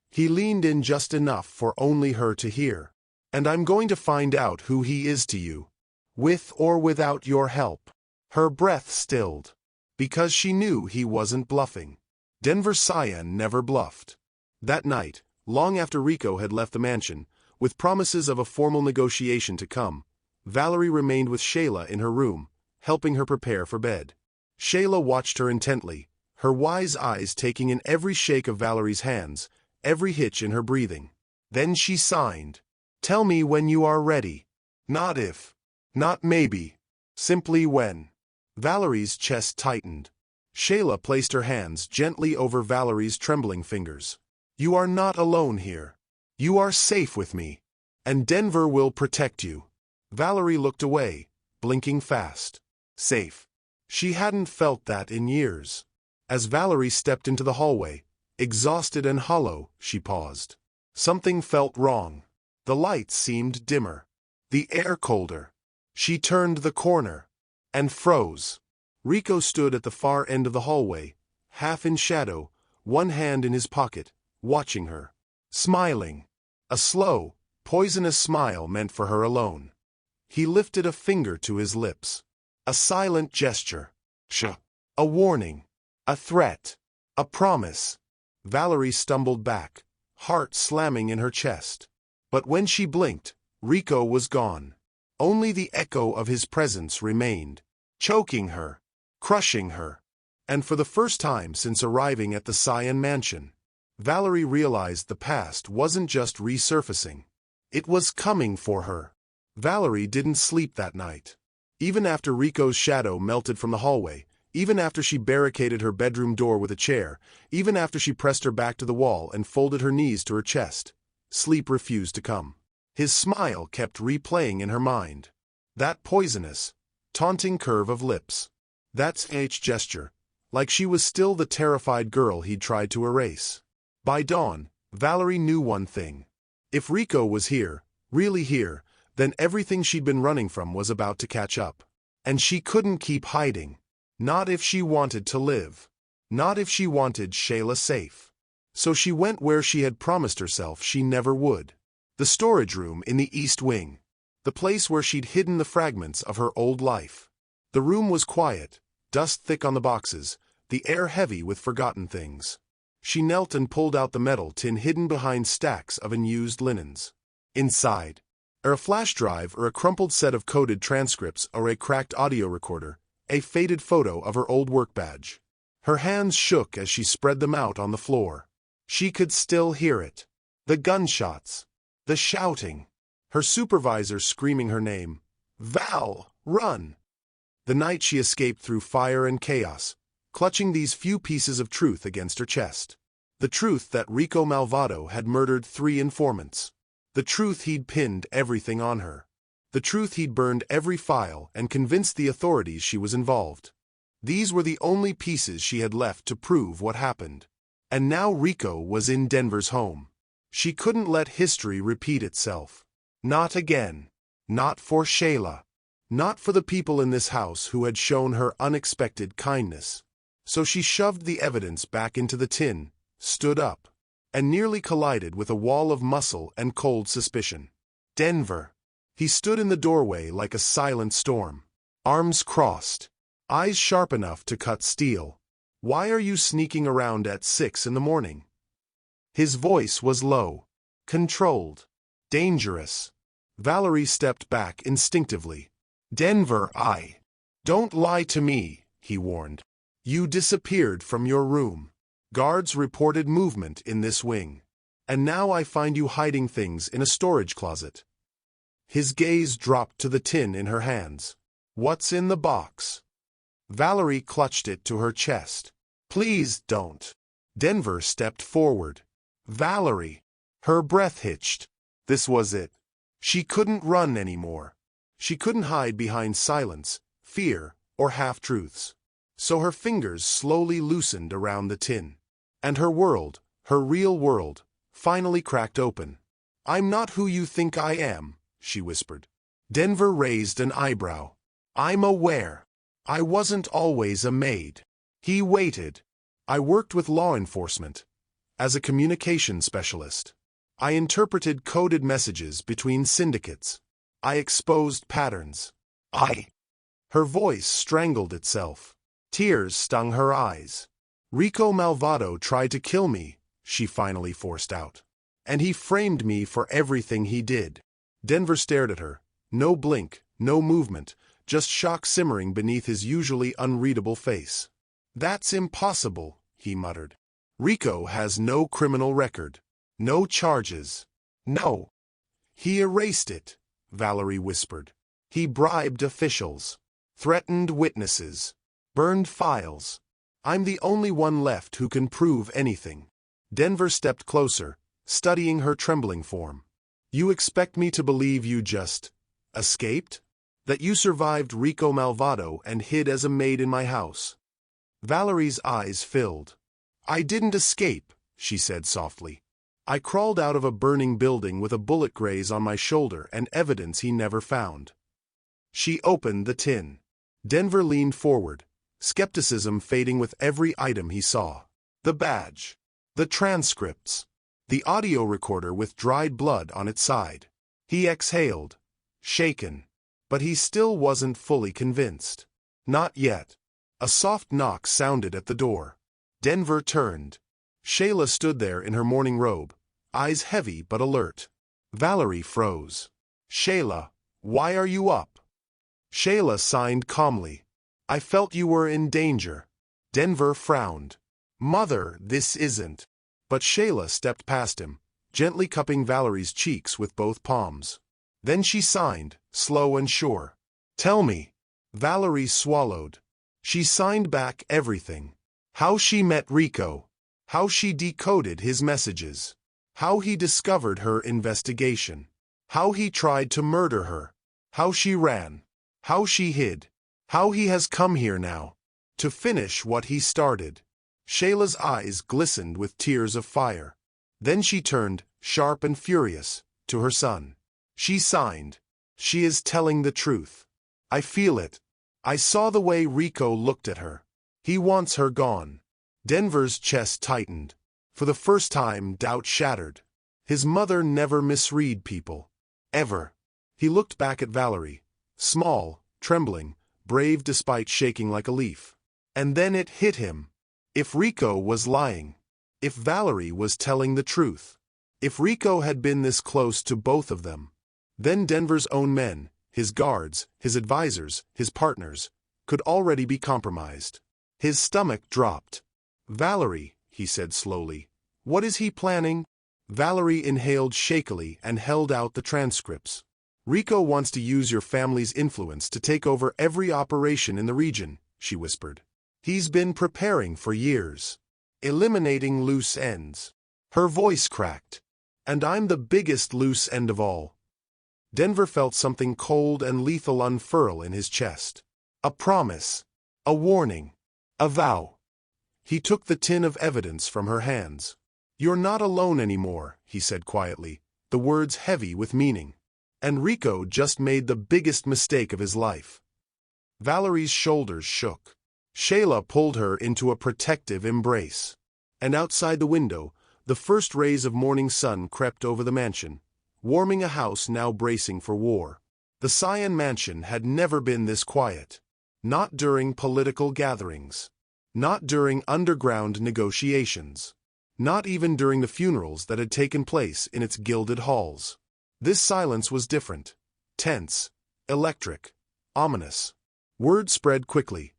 He leaned in just enough for only her to hear. "And I'm going to find out who he is to you. With or without your help." Her breath stilled. Because she knew he wasn't bluffing. Denver Cyan never bluffed. That night, long after Rico had left the mansion, with promises of a formal negotiation to come, Valerie remained with Shayla in her room, helping her prepare for bed. Shayla watched her intently, her wise eyes taking in every shake of Valerie's hands, every hitch in her breathing. Then she signed. "Tell me when you are ready. Not if. Not maybe. Simply when." Valerie's chest tightened. Shayla placed her hands gently over Valerie's trembling fingers. "You are not alone here. You are safe with me. And Denver will protect you." Valerie looked away, blinking fast. Safe. She hadn't felt that in years. As Valerie stepped into the hallway, exhausted and hollow, she paused. Something felt wrong. The lights seemed dimmer. The air colder. She turned the corner. And froze. Rico stood at the far end of the hallway, half in shadow, one hand in his pocket, watching her. Smiling. A slow, poisonous smile meant for her alone. He lifted a finger to his lips. A silent gesture. A warning. A threat. A promise. Valerie stumbled back, heart slamming in her chest. But when she blinked, Rico was gone. Only the echo of his presence remained, choking her, crushing her. And for the first time since arriving at the Cyan mansion, Valerie realized the past wasn't just resurfacing. It was coming for her. Valerie didn't sleep that night. Even after Rico's shadow melted from the hallway, even after she barricaded her bedroom door with a chair, even after she pressed her back to the wall and folded her knees to her chest, sleep refused to come. His smile kept replaying in her mind. That poisonous, taunting curve of lips. That gesture, like she was still the terrified girl he'd tried to erase. By dawn, Valerie knew one thing. If Rico was here, really here, then everything she'd been running from was about to catch up. And she couldn't keep hiding. Not if she wanted to live. Not if she wanted Shayla safe. So she went where she had promised herself she never would. The storage room in the East Wing. the place where she'd hidden the fragments of her old life. The room was quiet, dust thick on the boxes, the air heavy with forgotten things. She knelt and pulled out the metal tin hidden behind stacks of unused linens. Inside, a flash drive or a crumpled set of coded transcripts or a cracked audio recorder, a faded photo of her old work badge. Her hands shook as she spread them out on the floor. She could still hear it. The gunshots. The shouting. Her supervisor screaming her name. Val, run! The night she escaped through fire and chaos, clutching these few pieces of truth against her chest. The truth that Rico Malvado had murdered 3 informants. The truth he'd pinned everything on her. The truth he'd burned every file and convinced the authorities she was involved. These were the only pieces she had left to prove what happened. And now Rico was in Denver's home. She couldn't let history repeat itself. Not again. Not for Shayla. Not for the people in this house who had shown her unexpected kindness. So she shoved the evidence back into the tin, stood up, and nearly collided with a wall of muscle and cold suspicion. Denver. He stood in the doorway like a silent storm. Arms crossed. Eyes sharp enough to cut steel. Why are you sneaking around at 6 in the morning? His voice was low, controlled, dangerous. Valerie stepped back instinctively. Denver, Don't lie to me, he warned. You disappeared from your room. Guards reported movement in this wing. And now I find you hiding things in a storage closet. His gaze dropped to the tin in her hands. What's in the box? Valerie clutched it to her chest. Please don't. Denver stepped forward. Valerie. Her breath hitched. This was it. She couldn't run anymore. She couldn't hide behind silence, fear, or half-truths. So her fingers slowly loosened around the tin. And her world, her real world, finally cracked open. I'm not who you think I am, she whispered. Denver raised an eyebrow. I'm aware. I wasn't always a maid. He waited. I worked with law enforcement. As a communication specialist. I interpreted coded messages between syndicates. I exposed patterns. Her voice strangled itself. Tears stung her eyes. Rico Malvado tried to kill me, she finally forced out. And he framed me for everything he did. Denver stared at her. No blink, no movement, just shock simmering beneath his usually unreadable face. That's impossible, he muttered. Rico has no criminal record. No charges. No. He erased it, Valerie whispered. He bribed officials. Threatened witnesses. Burned files. I'm the only one left who can prove anything. Denver stepped closer, studying her trembling form. You expect me to believe you just escaped? That you survived Rico Malvado and hid as a maid in my house? Valerie's eyes filled. I didn't escape, she said softly. I crawled out of a burning building with a bullet graze on my shoulder and evidence he never found. She opened the tin. Denver leaned forward, skepticism fading with every item he saw. The badge. The transcripts. The audio recorder with dried blood on its side. He exhaled, shaken. But he still wasn't fully convinced. Not yet. A soft knock sounded at the door. Denver turned. Shayla stood there in her morning robe, eyes heavy but alert. Valerie froze. Shayla, why are you up? Shayla signed calmly. I felt you were in danger. Denver frowned. Mother, this isn't. But Shayla stepped past him, gently cupping Valerie's cheeks with both palms. Then she signed, slow and sure. Tell me. Valerie swallowed. She signed back everything. How she met Rico. How she decoded his messages. How he discovered her investigation. How he tried to murder her. How she ran. How she hid. How he has come here now. To finish what he started. Shayla's eyes glistened with tears of fire. Then she turned, sharp and furious, to her son. She signed. She is telling the truth. I feel it. I saw the way Rico looked at her. He wants her gone. Denver's chest tightened. For the first time, doubt shattered. His mother never misread people. Ever. He looked back at Valerie, small, trembling, brave despite shaking like a leaf. And then it hit him. If Rico was lying, if Valerie was telling the truth, if Rico had been this close to both of them, then Denver's own men, his guards, his advisors, his partners, could already be compromised. His stomach dropped. "Valerie," he said slowly, "what is he planning?" Valerie inhaled shakily and held out the transcripts. "Rico wants to use your family's influence to take over every operation in the region," she whispered. "He's been preparing for years. Eliminating loose ends." Her voice cracked. "And I'm the biggest loose end of all." Denver felt something cold and lethal unfurl in his chest. A promise. A warning. A vow. He took the tin of evidence from her hands. "You're not alone anymore," he said quietly, the words heavy with meaning. "And Rico just made the biggest mistake of his life." Valerie's shoulders shook. Shayla pulled her into a protective embrace. And outside the window, the first rays of morning sun crept over the mansion, warming a house now bracing for war. The Cyan mansion had never been this quiet. Not during political gatherings. Not during underground negotiations. Not even during the funerals that had taken place in its gilded halls. This silence was different. Tense. Electric. Ominous. Word spread quickly.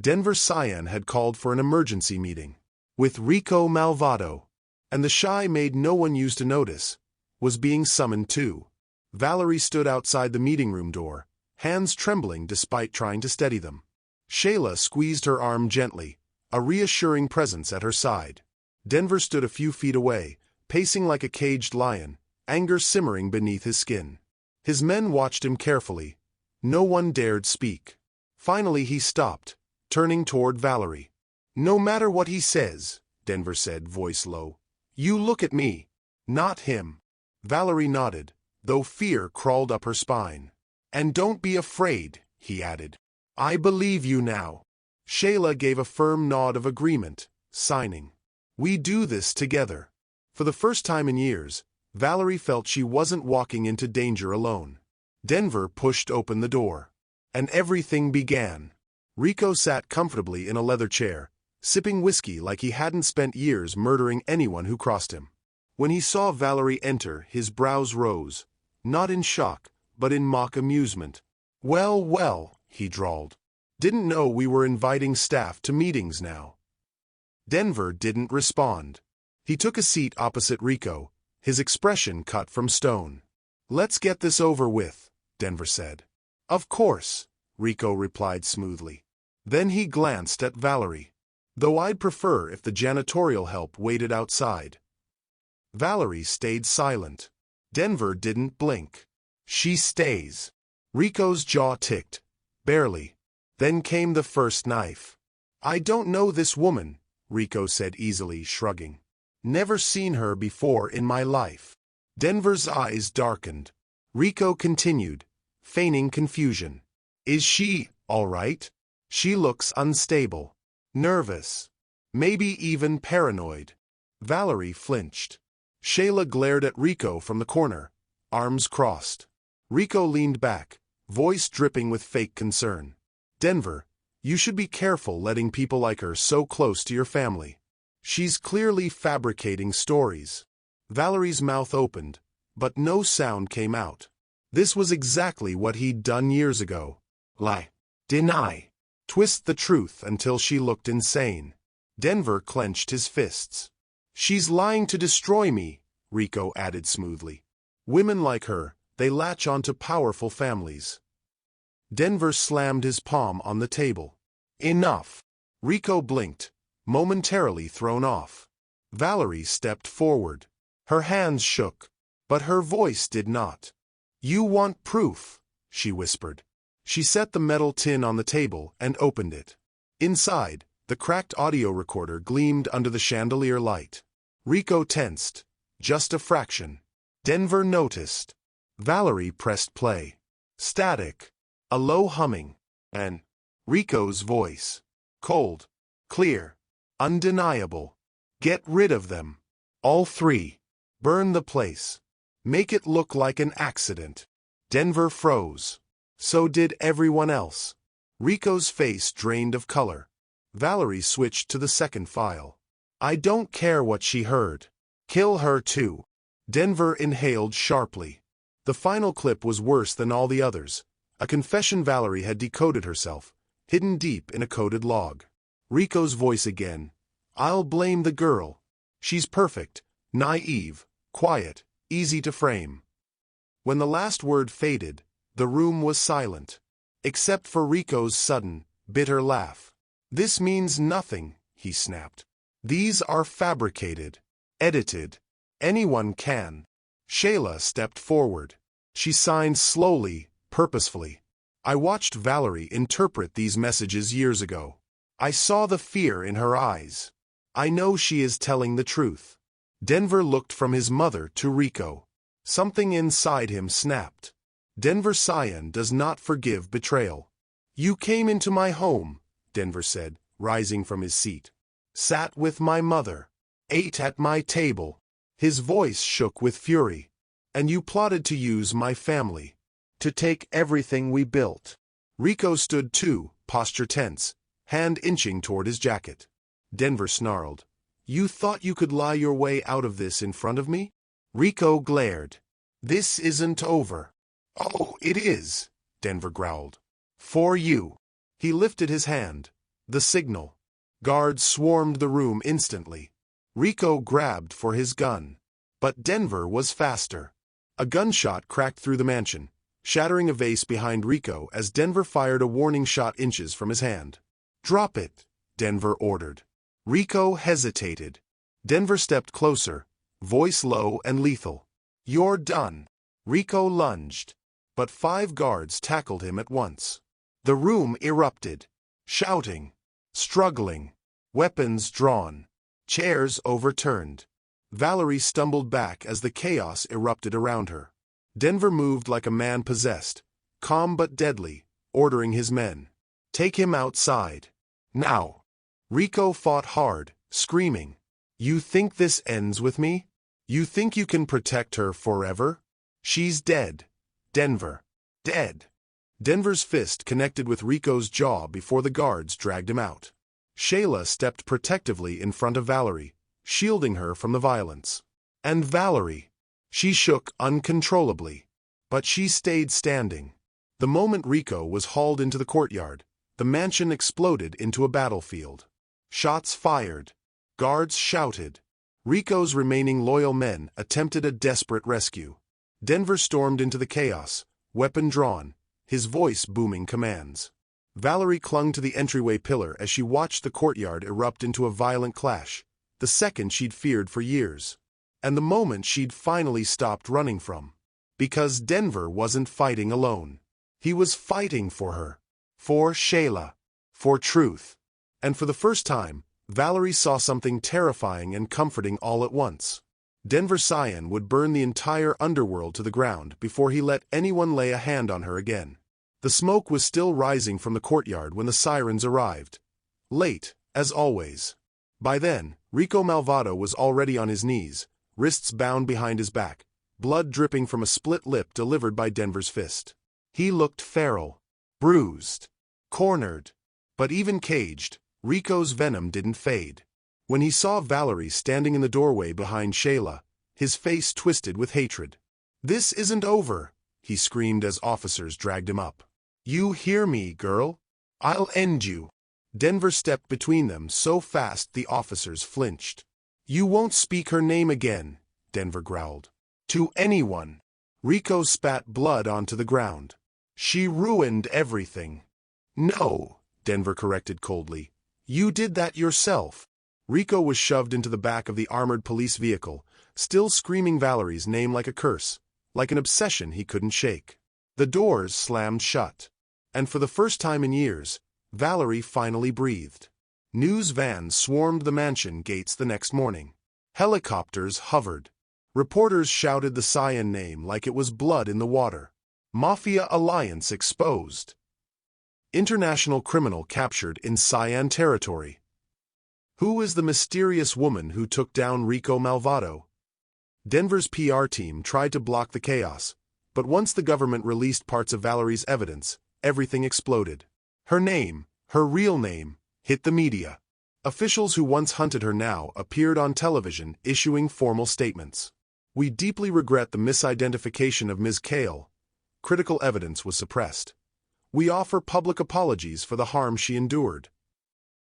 Denver Cyan had called for an emergency meeting. With Rico Malvado. And the shy maid no one used to notice was being summoned too. Valerie stood outside the meeting room door, hands trembling despite trying to steady them. Shayla squeezed her arm gently, a reassuring presence at her side. Denver stood a few feet away, pacing like a caged lion, anger simmering beneath his skin. His men watched him carefully. No one dared speak. Finally he stopped, turning toward Valerie. "No matter what he says," Denver said, voice low, "you look at me, not him." Valerie nodded, though fear crawled up her spine. "And don't be afraid," he added. "I believe you now." Shayla gave a firm nod of agreement, signing. "We do this together." For the first time in years, Valerie felt she wasn't walking into danger alone. Denver pushed open the door. And everything began. Rico sat comfortably in a leather chair, sipping whiskey like he hadn't spent years murdering anyone who crossed him. When he saw Valerie enter, his brows rose, not in shock, but in mock amusement. "Well, well," he drawled. "Didn't know we were inviting staff to meetings now." Denver didn't respond. He took a seat opposite Rico, his expression cut from stone. "Let's get this over with," Denver said. "Of course," Rico replied smoothly. Then he glanced at Valerie. "Though I'd prefer if the janitorial help waited outside." Valerie stayed silent. Denver didn't blink. "She stays." Rico's jaw ticked. Barely. Then came the first knife. "I don't know this woman," Rico said easily, shrugging. "Never seen her before in my life." Denver's eyes darkened. Rico continued, feigning confusion. "Is she all right? She looks unstable. Nervous. Maybe even paranoid." Valerie flinched. Shayla glared at Rico from the corner, arms crossed. Rico leaned back, voice dripping with fake concern. "Denver, you should be careful letting people like her so close to your family. She's clearly fabricating stories." Valerie's mouth opened, but no sound came out. This was exactly what he'd done years ago. Lie. Deny. Twist the truth until she looked insane. Denver clenched his fists. "She's lying to destroy me," Rico added smoothly. "Women like her, they latch onto powerful families." Denver slammed his palm on the table. "Enough." Rico blinked, momentarily thrown off. Valerie stepped forward. Her hands shook, but her voice did not. "You want proof," she whispered. She set the metal tin on the table and opened it. Inside, the cracked audio recorder gleamed under the chandelier light. Rico tensed. Just a fraction. Denver noticed. Valerie pressed play. Static. A low humming. And Rico's voice. Cold. Clear. Undeniable. "Get rid of them. All three. Burn the place. Make it look like an accident." Denver froze. So did everyone else. Rico's face drained of color. Valerie switched to the second file. I don't care what she heard. Kill her too. Denver inhaled sharply. The final clip was worse than all the others. A confession Valerie had decoded herself, hidden deep in a coded log. Rico's voice again. I'll blame the girl. She's perfect, naive, quiet, easy to frame. When the last word faded, the room was silent, except for Rico's sudden, bitter laugh. This means nothing, he snapped. These are fabricated, edited. Anyone can. Shayla stepped forward. She signed slowly, purposefully. I watched Valerie interpret these messages years ago. I saw the fear in her eyes. I know she is telling the truth. Denver looked from his mother to Rico. Something inside him snapped. Denver Cyan does not forgive betrayal. You came into my home, Denver said, rising from his seat. Sat with my mother. Ate at my table. His voice shook with fury. And you plotted to use my family. To take everything we built. Rico stood too, posture tense, hand inching toward his jacket. Denver snarled. You thought you could lie your way out of this in front of me? Rico glared. This isn't over. Oh, it is, Denver growled. For you. He lifted his hand. The signal. Guards swarmed the room instantly. Rico grabbed for his gun. But Denver was faster. A gunshot cracked through the mansion, shattering a vase behind Rico as Denver fired a warning shot inches from his hand. Drop it, Denver ordered. Rico hesitated. Denver stepped closer, voice low and lethal. You're done. Rico lunged. But 5 guards tackled him at once. The room erupted. Shouting. Struggling. Weapons drawn. Chairs overturned. Valerie stumbled back as the chaos erupted around her. Denver moved like a man possessed, calm but deadly, ordering his men. Take him outside. Now. Rico fought hard, screaming. You think this ends with me? You think you can protect her forever? She's dead. Denver. Dead. Denver's fist connected with Rico's jaw before the guards dragged him out. Shayla stepped protectively in front of Valerie, shielding her from the violence. And Valerie. She shook uncontrollably. But she stayed standing. The moment Rico was hauled into the courtyard, the mansion exploded into a battlefield. Shots fired. Guards shouted. Rico's remaining loyal men attempted a desperate rescue. Denver stormed into the chaos, weapon drawn, his voice booming commands. Valerie clung to the entryway pillar as she watched the courtyard erupt into a violent clash, the second she'd feared for years. And the moment she'd finally stopped running from. Because Denver wasn't fighting alone. He was fighting for her. For Shayla. For truth. And for the first time, Valerie saw something terrifying and comforting all at once. Denver Cyan would burn the entire underworld to the ground before he let anyone lay a hand on her again. The smoke was still rising from the courtyard when the sirens arrived. Late, as always. By then, Rico Malvado was already on his knees, wrists bound behind his back, blood dripping from a split lip delivered by Denver's fist. He looked feral, bruised, cornered. But even caged, Rico's venom didn't fade. When he saw Valerie standing in the doorway behind Shayla, his face twisted with hatred. This isn't over, he screamed as officers dragged him up. You hear me, girl? I'll end you. Denver stepped between them so fast the officers flinched. You won't speak her name again, Denver growled. To anyone. Rico spat blood onto the ground. She ruined everything. No, Denver corrected coldly. You did that yourself. Rico was shoved into the back of the armored police vehicle, still screaming Valerie's name like a curse, like an obsession he couldn't shake. The doors slammed shut. And for the first time in years, Valerie finally breathed. News vans swarmed the mansion gates the next morning. Helicopters hovered. Reporters shouted the Cyan name like it was blood in the water. Mafia alliance exposed. International criminal captured in Cyan territory. Who is the mysterious woman who took down Rico Malvado? Denver's PR team tried to block the chaos, But once the government released parts of Valerie's evidence, everything exploded. Her name, her real name, hit the media. Officials who once hunted her now appeared on television issuing formal statements. "We deeply regret the misidentification of Ms. Kale. Critical evidence was suppressed. We offer public apologies for the harm she endured."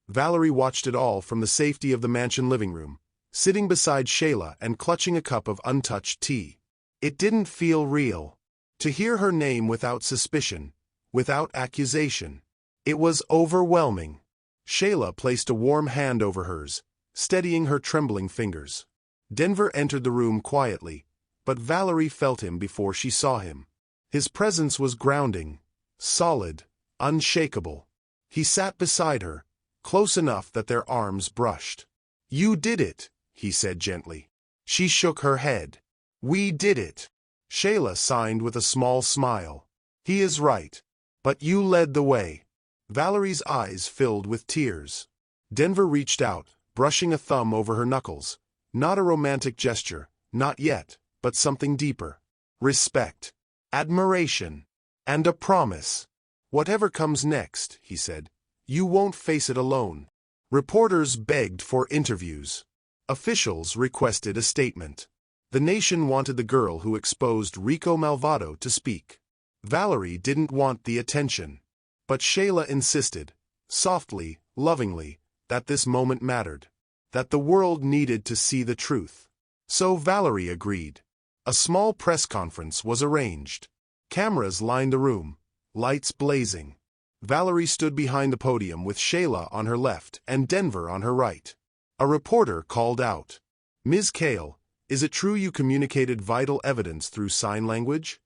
Valerie watched it all from the safety of the mansion living room, sitting beside Shayla and clutching a cup of untouched tea. It didn't feel real. To hear her name without suspicion, without accusation, it was overwhelming. Shayla placed a warm hand over hers, steadying her trembling fingers. Denver entered the room quietly, but Valerie felt him before she saw him. His presence was grounding, solid, unshakable. He sat beside her, close enough that their arms brushed. "You did it," he said gently. She shook her head. "We did it." Shayla signed with a small smile. "He is right. But you led the way." Valerie's eyes filled with tears. Denver reached out, brushing a thumb over her knuckles. Not a romantic gesture, not yet, but something deeper. Respect, admiration, and a promise. "Whatever comes next," he said, "you won't face it alone." Reporters begged for interviews. Officials requested a statement. The nation wanted the girl who exposed Rico Malvado to speak. Valerie didn't want the attention. But Shayla insisted, softly, lovingly, that this moment mattered, that the world needed to see the truth. So Valerie agreed. A small press conference was arranged. Cameras lined the room, lights blazing. Valerie stood behind the podium with Shayla on her left and Denver on her right. A reporter called out, "Ms. Kale, is it true you communicated vital evidence through sign language?"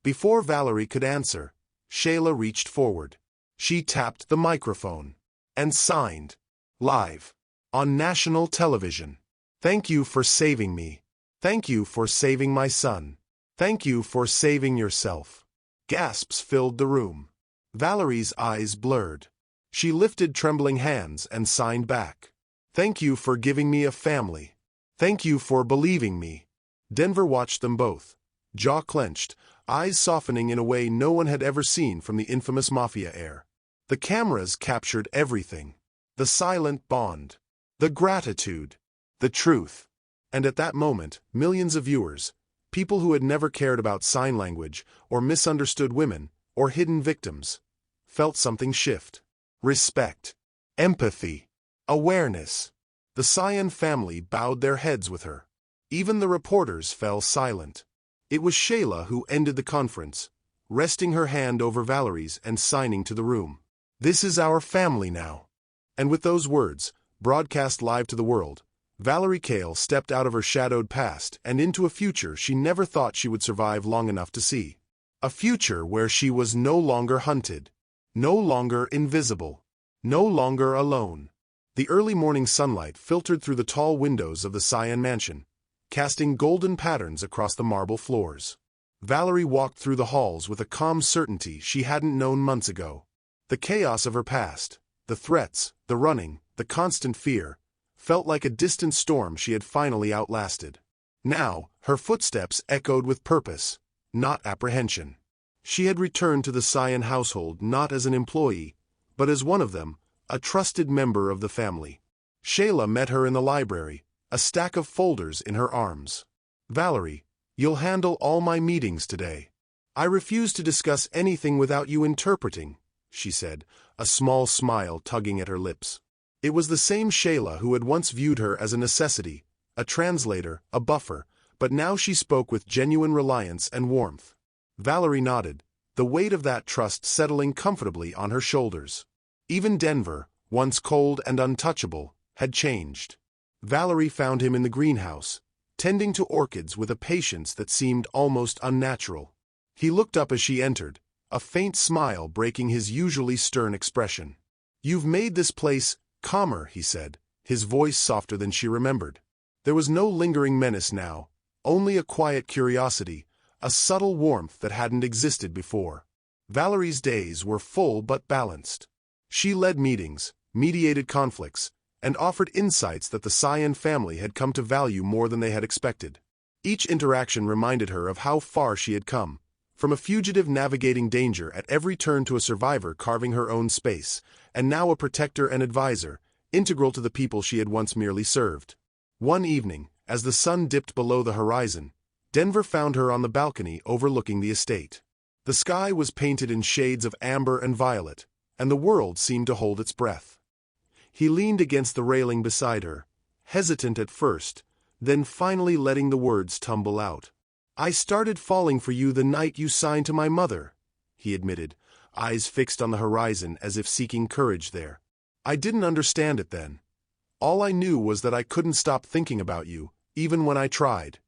Before Valerie could answer, Shayla reached forward. She tapped the microphone and signed, live, on national television. "Thank you for saving me. Thank you for saving my son. Thank you for saving yourself." Gasps filled the room. Valerie's eyes blurred. She lifted trembling hands and signed back. "Thank you for giving me a family. Thank you for believing me." Denver watched them both, jaw clenched, eyes softening in a way no one had ever seen from the infamous Mafia era. The cameras captured everything. The silent bond, the gratitude, the truth. And at that moment, millions of viewers, people who had never cared about sign language, or misunderstood women, or hidden victims, felt something shift. Respect, empathy, awareness. The Cyan family bowed their heads with her. Even the reporters fell silent. It was Shayla who ended the conference, resting her hand over Valerie's and signing to the room. "This is our family now." And with those words, broadcast live to the world, Valerie Kale stepped out of her shadowed past and into a future she never thought she would survive long enough to see. A future where she was no longer hunted, no longer invisible, no longer alone. The early morning sunlight filtered through the tall windows of the Cyan mansion, casting golden patterns across the marble floors. Valerie walked through the halls with a calm certainty she hadn't known months ago. The chaos of her past, the threats, the running, the constant fear, felt like a distant storm she had finally outlasted. Now, her footsteps echoed with purpose, not apprehension. She had returned to the Cyan household not as an employee, but as one of them, a trusted member of the family. Shayla met her in the library, a stack of folders in her arms. "Valerie, you'll handle all my meetings today. I refuse to discuss anything without you interpreting," she said, a small smile tugging at her lips. It was the same Shayla who had once viewed her as a necessity, a translator, a buffer, but now she spoke with genuine reliance and warmth. Valerie nodded, the weight of that trust settling comfortably on her shoulders. Even Denver, once cold and untouchable, had changed. Valerie found him in the greenhouse, tending to orchids with a patience that seemed almost unnatural. He looked up as she entered, a faint smile breaking his usually stern expression. "You've made this place calmer," he said, his voice softer than she remembered. There was no lingering menace now, only a quiet curiosity, a subtle warmth that hadn't existed before. Valerie's days were full but balanced. She led meetings, mediated conflicts, and offered insights that the Cyan family had come to value more than they had expected. Each interaction reminded her of how far she had come, from a fugitive navigating danger at every turn to a survivor carving her own space, and now a protector and advisor, integral to the people she had once merely served. One evening, as the sun dipped below the horizon, Denver found her on the balcony overlooking the estate. The sky was painted in shades of amber and violet, and the world seemed to hold its breath. He leaned against the railing beside her, hesitant at first, then finally letting the words tumble out. "I started falling for you the night you signed to my mother," he admitted, eyes fixed on the horizon as if seeking courage there. "I didn't understand it then. All I knew was that I couldn't stop thinking about you, even when I tried."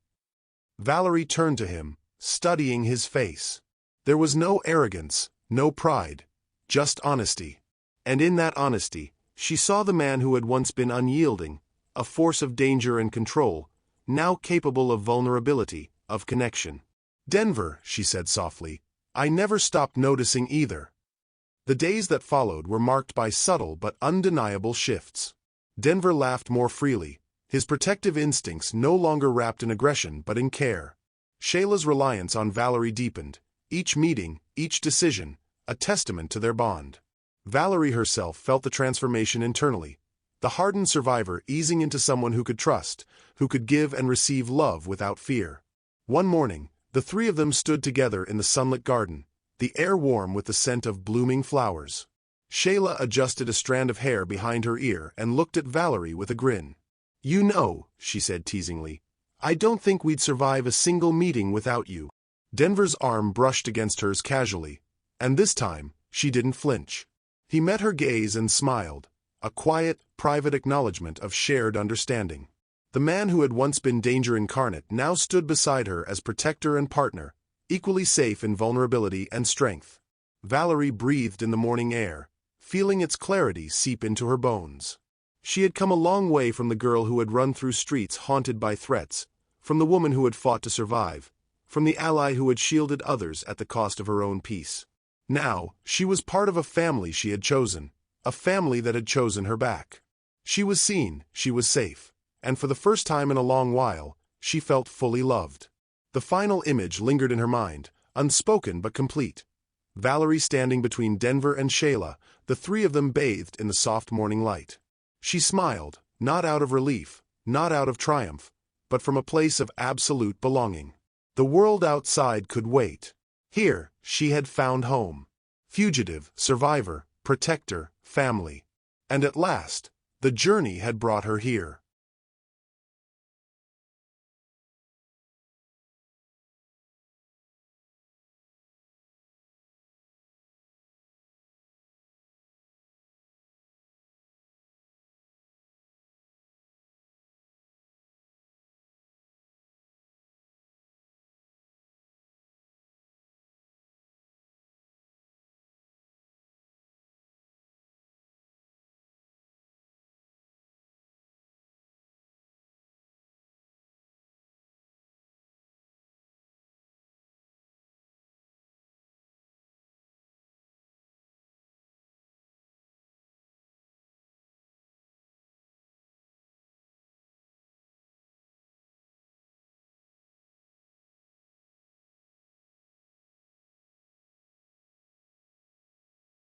Valerie turned to him, studying his face. There was no arrogance, no pride, just honesty. And in that honesty, she saw the man who had once been unyielding, a force of danger and control, now capable of vulnerability, of connection. "Denver," she said softly, "I never stopped noticing either." The days that followed were marked by subtle but undeniable shifts. Denver laughed more freely, his protective instincts no longer wrapped in aggression but in care. Shayla's reliance on Valerie deepened, each meeting, each decision, a testament to their bond. Valerie herself felt the transformation internally, the hardened survivor easing into someone who could trust, who could give and receive love without fear. One morning, the three of them stood together in the sunlit garden, the air warm with the scent of blooming flowers. Shayla adjusted a strand of hair behind her ear and looked at Valerie with a grin. "You know," she said teasingly, "I don't think we'd survive a single meeting without you." Denver's arm brushed against hers casually, and this time, she didn't flinch. He met her gaze and smiled, a quiet, private acknowledgement of shared understanding. The man who had once been danger incarnate now stood beside her as protector and partner, equally safe in vulnerability and strength. Valerie breathed in the morning air, feeling its clarity seep into her bones. She had come a long way from the girl who had run through streets haunted by threats, from the woman who had fought to survive, from the ally who had shielded others at the cost of her own peace. Now, she was part of a family she had chosen, a family that had chosen her back. She was seen, she was safe, and for the first time in a long while, she felt fully loved. The final image lingered in her mind, unspoken but complete. Valerie standing between Denver and Shayla, the three of them bathed in the soft morning light. She smiled, not out of relief, not out of triumph, but from a place of absolute belonging. The world outside could wait. Here, she had found home. Fugitive, survivor, protector, family. And at last, the journey had brought her here.